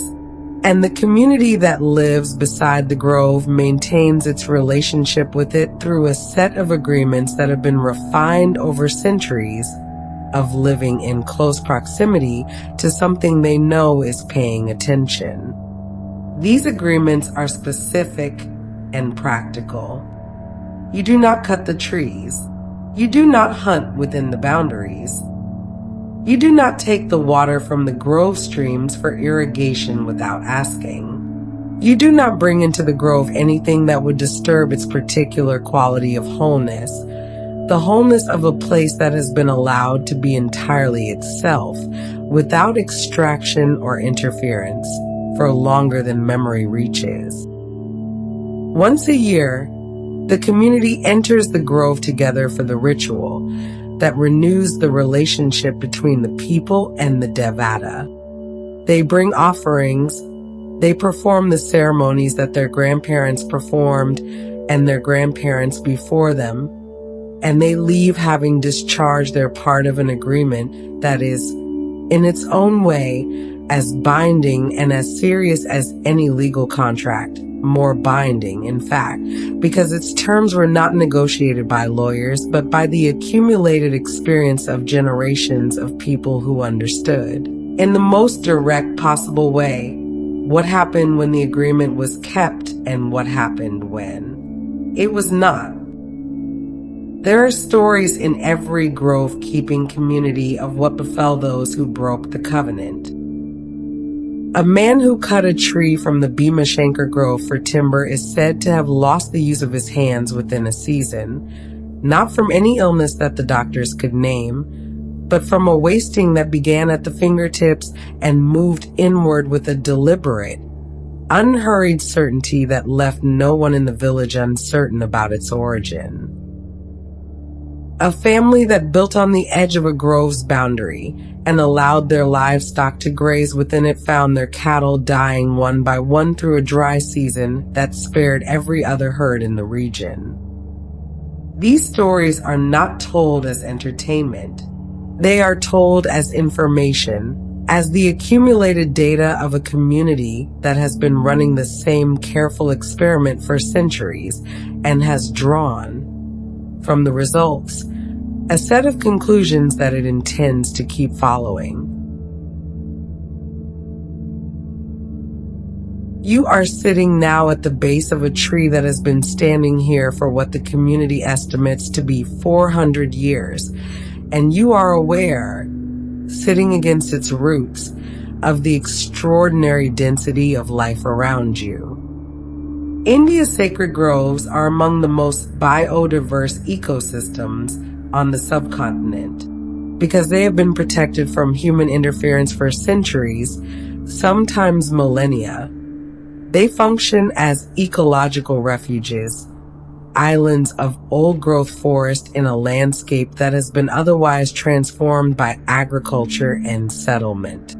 and the community that lives beside the grove maintains its relationship with it through a set of agreements that have been refined over centuries of living in close proximity to something they know is paying attention. These agreements are specific and practical. You do not cut the trees. You do not hunt within the boundaries. You do not take the water from the grove streams for irrigation without asking. You do not bring into the grove anything that would disturb its particular quality of wholeness, the wholeness of a place that has been allowed to be entirely itself, without extraction or interference, for longer than memory reaches. Once a year, the community enters the grove together for the ritual that renews the relationship between the people and the devata. They bring offerings, they perform the ceremonies that their grandparents performed and their grandparents before them, and they leave having discharged their part of an agreement that is, in its own way, as binding and as serious as any legal contract, more binding, in fact, because its terms were not negotiated by lawyers, but by the accumulated experience of generations of people who understood, in the most direct possible way, what happened when the agreement was kept and what happened when it was not. There are stories in every grove-keeping community of what befell those who broke the covenant. A man who cut a tree from the Bhimashankar Grove for timber is said to have lost the use of his hands within a season, not from any illness that the doctors could name, but from a wasting that began at the fingertips and moved inward with a deliberate, unhurried certainty that left no one in the village uncertain about its origin. A family that built on the edge of a grove's boundary and allowed their livestock to graze within it found their cattle dying one by one through a dry season that spared every other herd in the region. These stories are not told as entertainment. They are told as information, as the accumulated data of a community that has been running the same careful experiment for centuries and has drawn, from the results, a set of conclusions that it intends to keep following. You are sitting now at the base of a tree that has been standing here for what the community estimates to be 400 years, and you are aware, sitting against its roots, of the extraordinary density of life around you. India's sacred groves are among the most biodiverse ecosystems on the subcontinent, because they have been protected from human interference for centuries, sometimes millennia. They function as ecological refuges, islands of old-growth forest in a landscape that has been otherwise transformed by agriculture and settlement.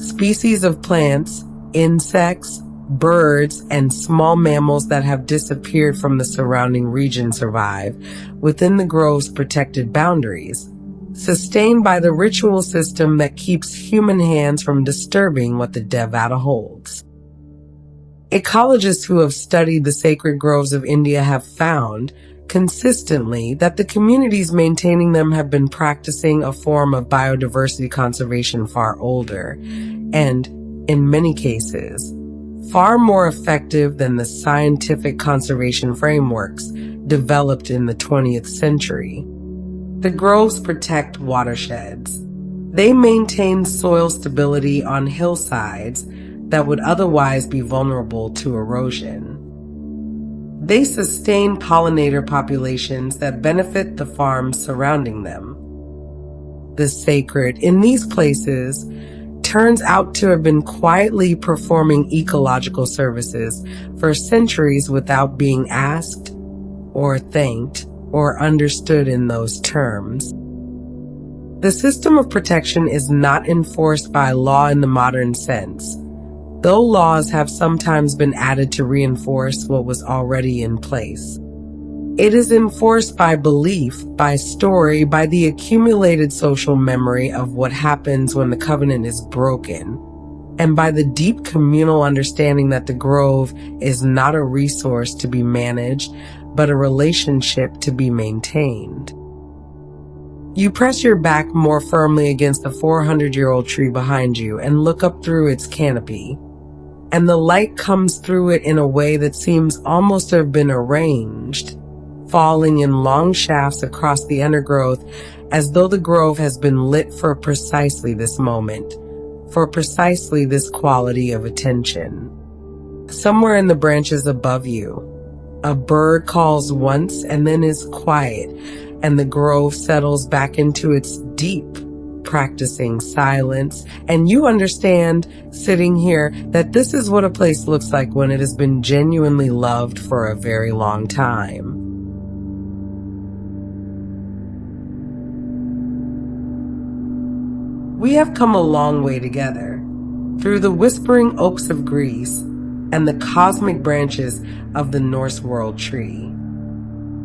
Species of plants, insects, birds, and small mammals that have disappeared from the surrounding region survive within the grove's protected boundaries, sustained by the ritual system that keeps human hands from disturbing what the Devata holds. Ecologists who have studied the sacred groves of India have found consistently that the communities maintaining them have been practicing a form of biodiversity conservation far older, and, in many cases, far more effective than the scientific conservation frameworks developed in the 20th century. The groves protect watersheds. They maintain soil stability on hillsides that would otherwise be vulnerable to erosion. They sustain pollinator populations that benefit the farms surrounding them. The sacred in these places turns out to have been quietly performing ecological services for centuries without being asked or thanked or understood in those terms. The system of protection is not enforced by law in the modern sense, though laws have sometimes been added to reinforce what was already in place. It is enforced by belief, by story, by the accumulated social memory of what happens when the covenant is broken, and by the deep communal understanding that the grove is not a resource to be managed, but a relationship to be maintained. You press your back more firmly against the 400-year-old tree behind you and look up through its canopy, and the light comes through it in a way that seems almost to have been arranged, falling in long shafts across the undergrowth as though the grove has been lit for precisely this moment, for precisely this quality of attention. Somewhere in the branches above you, a bird calls once and then is quiet, and the grove settles back into its deep, practicing silence, and you understand, sitting here, that this is what a place looks like when it has been genuinely loved for a very long time. We have come a long way together, through the whispering oaks of Greece and the cosmic branches of the Norse world tree,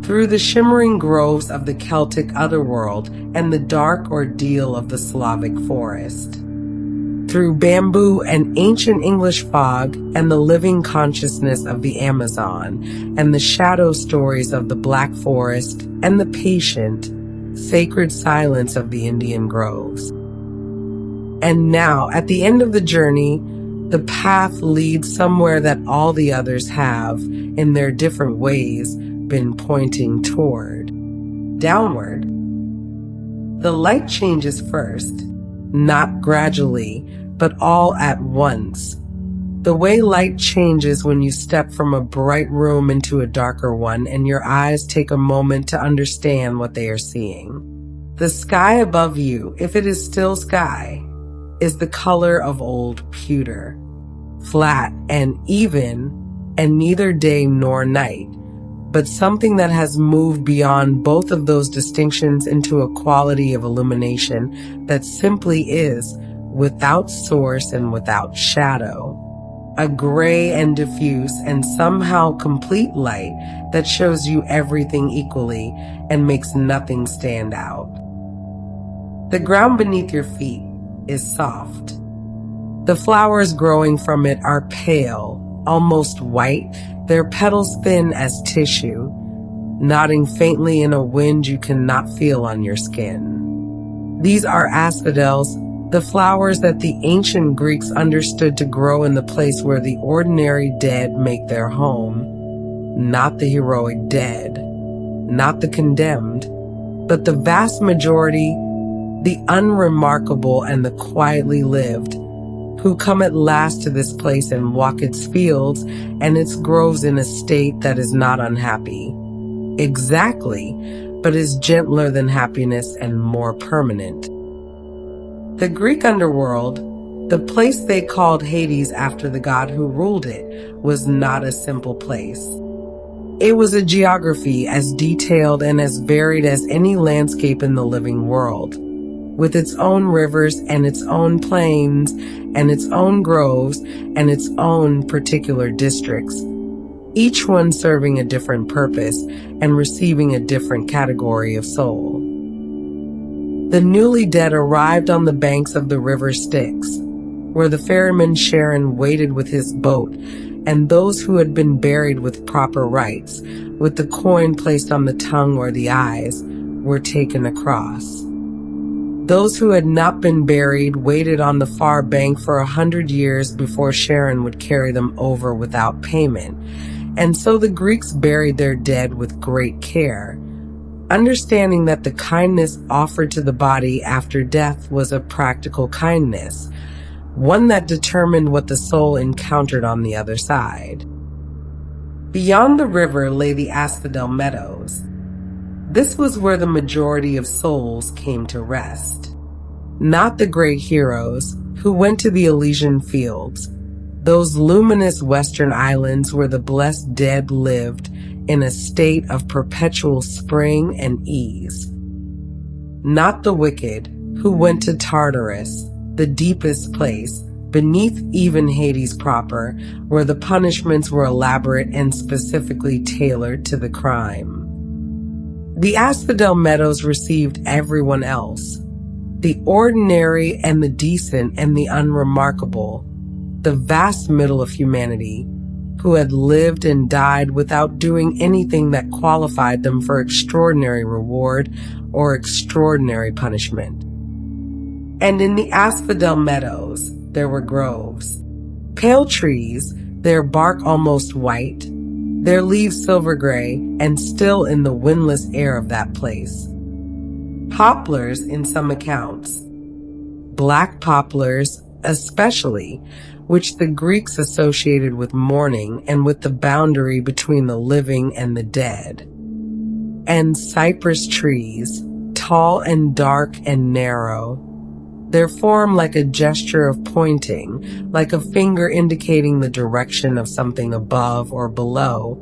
through the shimmering groves of the Celtic Otherworld and the dark ordeal of the Slavic forest, through bamboo and ancient English fog and the living consciousness of the Amazon and the shadow stories of the Black Forest and the patient, sacred silence of the Indian groves. And now, at the end of the journey, the path leads somewhere that all the others have, in their different ways, been pointing toward. Downward. The light changes first, not gradually, but all at once. The way light changes when you step from a bright room into a darker one and your eyes take a moment to understand what they are seeing. The sky above you, if it is still sky, is the color of old pewter, flat and even, and neither day nor night, but something that has moved beyond both of those distinctions into a quality of illumination that simply is, without source and without shadow, a gray and diffuse and somehow complete light that shows you everything equally and makes nothing stand out. The ground beneath your feet is soft. The flowers growing from it are pale, almost white, their petals thin as tissue, nodding faintly in a wind you cannot feel on your skin. These are asphodels, the flowers that the ancient Greeks understood to grow in the place where the ordinary dead make their home, not the heroic dead, not the condemned, but the vast majority, the unremarkable and the quietly lived, who come at last to this place and walk its fields and its groves in a state that is not unhappy. Exactly, but is gentler than happiness and more permanent. The Greek underworld, the place they called Hades after the god who ruled it, was not a simple place. It was a geography as detailed and as varied as any landscape in the living world, with its own rivers and its own plains and its own groves and its own particular districts, each one serving a different purpose and receiving a different category of soul. The newly dead arrived on the banks of the river Styx, where the ferryman Charon waited with his boat, and those who had been buried with proper rites, with the coin placed on the tongue or the eyes, were taken across. Those who had not been buried waited on the far bank for 100 years before Charon would carry them over without payment, and so the Greeks buried their dead with great care, understanding that the kindness offered to the body after death was a practical kindness, one that determined what the soul encountered on the other side. Beyond the river lay the asphodel meadows. This was where the majority of souls came to rest. Not the great heroes who went to the Elysian fields, those luminous western islands where the blessed dead lived in a state of perpetual spring and ease. Not the wicked who went to Tartarus, the deepest place, beneath even Hades proper, where the punishments were elaborate and specifically tailored to the crime. The asphodel meadows received everyone else, the ordinary and the decent and the unremarkable, the vast middle of humanity, who had lived and died without doing anything that qualified them for extraordinary reward or extraordinary punishment. And in the asphodel meadows, there were groves. Pale trees, their bark almost white, their leaves silver gray, and still in the windless air of that place. Poplars in some accounts. Black poplars, especially, which the Greeks associated with mourning and with the boundary between the living and the dead. And cypress trees, tall and dark and narrow, their form like a gesture of pointing, like a finger indicating the direction of something above or below.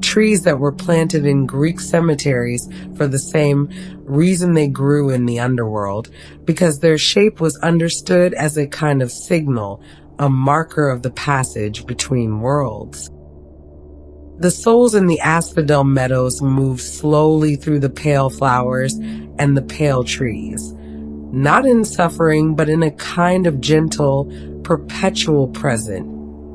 Trees that were planted in Greek cemeteries for the same reason they grew in the underworld, because their shape was understood as a kind of signal, a marker of the passage between worlds. The souls in the asphodel meadows moved slowly through the pale flowers and the pale trees, not in suffering, but in a kind of gentle, perpetual present,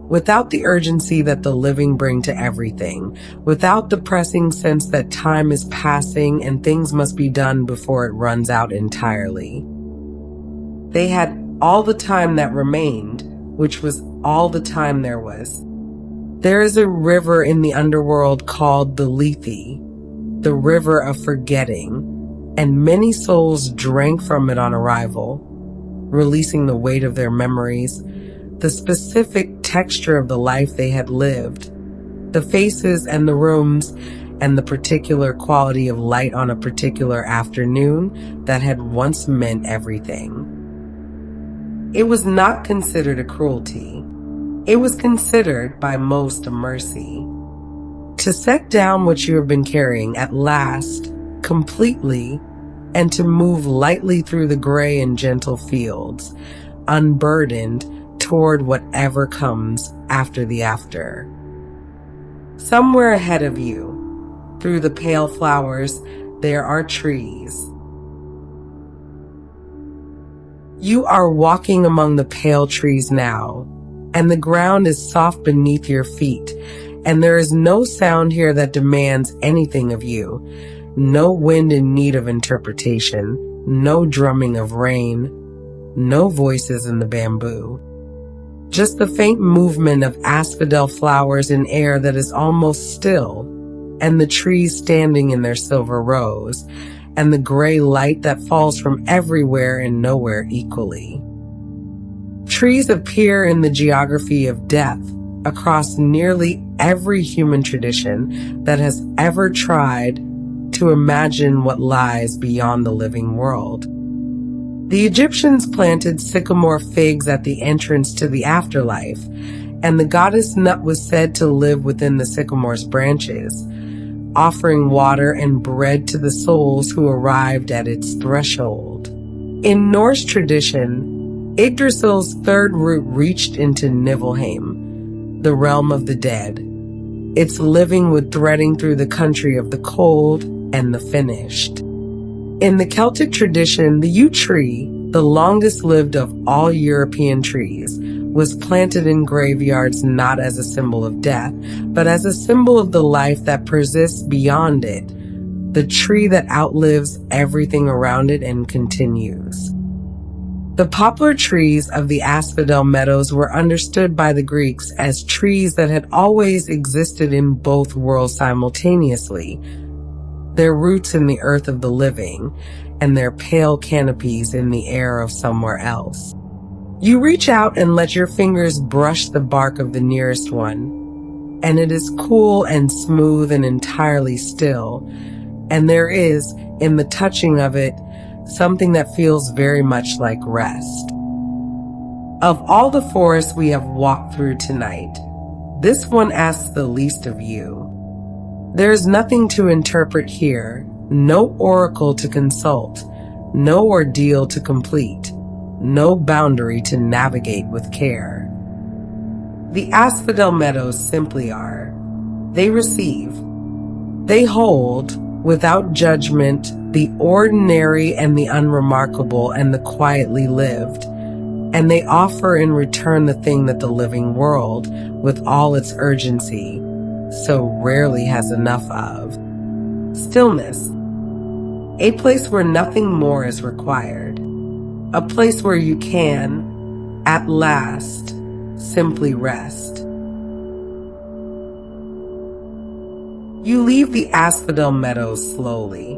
without the urgency that the living bring to everything, without the pressing sense that time is passing and things must be done before it runs out entirely. They had all the time that remained, which was all the time there was. There is a river in the underworld called the Lethe, the river of forgetting, and many souls drank from it on arrival, releasing the weight of their memories, the specific texture of the life they had lived, the faces and the rooms, and the particular quality of light on a particular afternoon that had once meant everything. It was not considered a cruelty. It was considered by most a mercy. To set down what you have been carrying at last, completely, and to move lightly through the gray and gentle fields, unburdened toward whatever comes after the after. Somewhere ahead of you, through the pale flowers, there are trees. You are walking among the pale trees now, and the ground is soft beneath your feet, and there is no sound here that demands anything of you, no wind in need of interpretation, no drumming of rain, no voices in the bamboo. Just the faint movement of asphodel flowers in air that is almost still, and the trees standing in their silver rows, and the gray light that falls from everywhere and nowhere equally. Trees appear in the geography of death across nearly every human tradition that has ever tried to imagine what lies beyond the living world. The Egyptians planted sycamore figs at the entrance to the afterlife, and the goddess Nut was said to live within the sycamore's branches, offering water and bread to the souls who arrived at its threshold. In Norse tradition, Yggdrasil's third root reached into Niflheim, the realm of the dead. It's living with threading through the country of the cold and the finished. In the Celtic tradition, the yew tree, the longest lived of all European trees, was planted in graveyards not as a symbol of death, but as a symbol of the life that persists beyond it, the tree that outlives everything around it and continues. The poplar trees of the asphodel meadows were understood by the Greeks as trees that had always existed in both worlds simultaneously, their roots in the earth of the living, and their pale canopies in the air of somewhere else. You reach out and let your fingers brush the bark of the nearest one, and it is cool and smooth and entirely still, and there is, in the touching of it, something that feels very much like rest. Of all the forests we have walked through tonight, this one asks the least of you. There is nothing to interpret here, no oracle to consult, no ordeal to complete, no boundary to navigate with care. The asphodel meadows simply are. They receive. They hold, without judgment, the ordinary and the unremarkable and the quietly lived, and they offer in return the thing that the living world, with all its urgency, so rarely has enough of. Stillness. A place where nothing more is required. A place where you can, at last, simply rest. You leave the asphodel meadows slowly.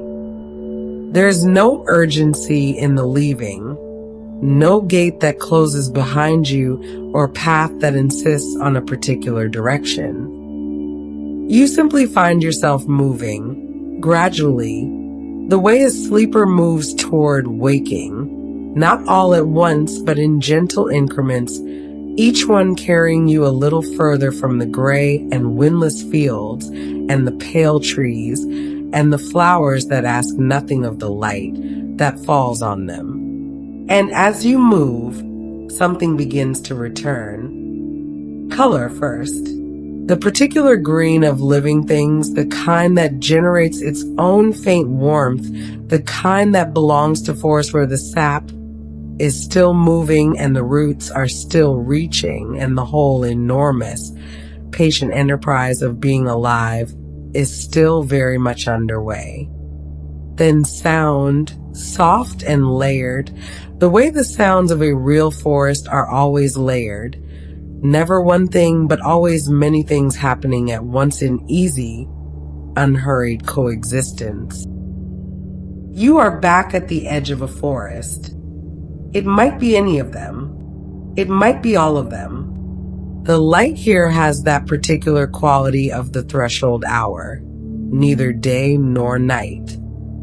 There is no urgency in the leaving, no gate that closes behind you or path that insists on a particular direction. You simply find yourself moving, gradually, the way a sleeper moves toward waking, not all at once, but in gentle increments, each one carrying you a little further from the gray and windless fields and the pale trees and the flowers that ask nothing of the light that falls on them. And as you move, something begins to return. Color first. The particular green of living things, the kind that generates its own faint warmth, the kind that belongs to forests where the sap is still moving and the roots are still reaching, and the whole enormous, patient enterprise of being alive is still very much underway. Then sound, soft and layered, the way the sounds of a real forest are always layered. Never one thing, but always many things happening at once in easy, unhurried coexistence. You are back at the edge of a forest. It might be any of them. It might be all of them. The light here has that particular quality of the threshold hour, neither day nor night.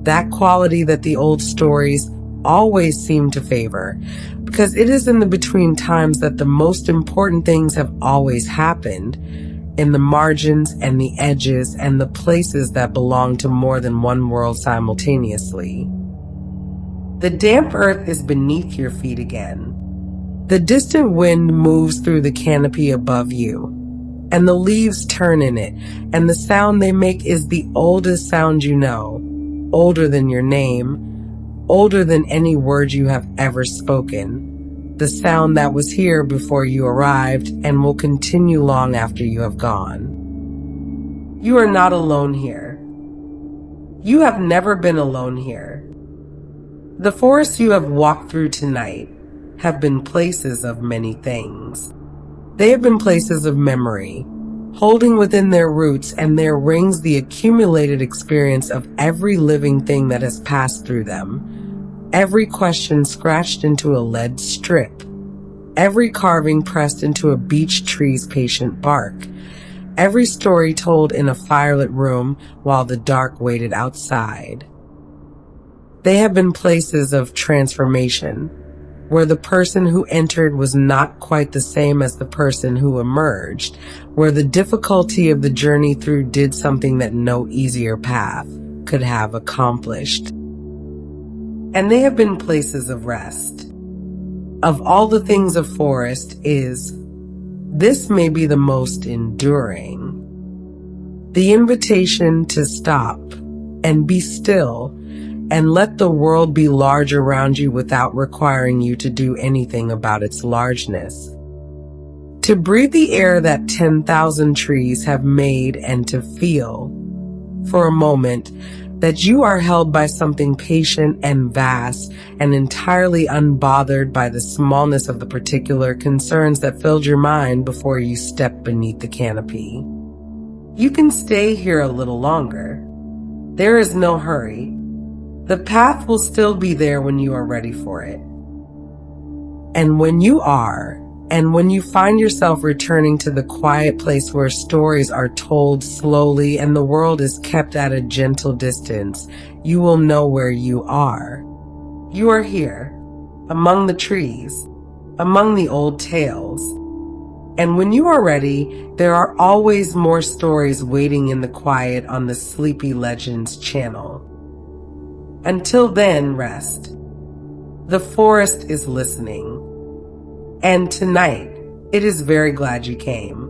That quality that the old stories always seem to favor, because it is in the between times that the most important things have always happened, in the margins and the edges and the places that belong to more than one world simultaneously. The damp earth is beneath your feet again. The distant wind moves through the canopy above you, and the leaves turn in it, and the sound they make is the oldest sound you know, older than your name, older than any word you have ever spoken, the sound that was here before you arrived and will continue long after you have gone. You are not alone here. You have never been alone here. The forests you have walked through tonight have been places of many things. They have been places of memory, holding within their roots and their rings the accumulated experience of every living thing that has passed through them. Every question scratched into a lead strip, every carving pressed into a beech tree's patient bark, every story told in a firelit room while the dark waited outside. They have been places of transformation, where the person who entered was not quite the same as the person who emerged, where the difficulty of the journey through did something that no easier path could have accomplished. And they have been places of rest. Of all the things a forest is, this may be the most enduring. The invitation to stop and be still and let the world be large around you without requiring you to do anything about its largeness. To breathe the air that 10,000 trees have made and to feel, for a moment, that you are held by something patient and vast and entirely unbothered by the smallness of the particular concerns that filled your mind before you stepped beneath the canopy. You can stay here a little longer. There is no hurry. The path will still be there when you are ready for it. And when you are, and when you find yourself returning to the quiet place where stories are told slowly and the world is kept at a gentle distance, you will know where you are. You are here, among the trees, among the old tales. And when you are ready, there are always more stories waiting in the quiet on the Sleepy Legends channel. Until then, rest. The forest is listening. And tonight, it is very glad you came.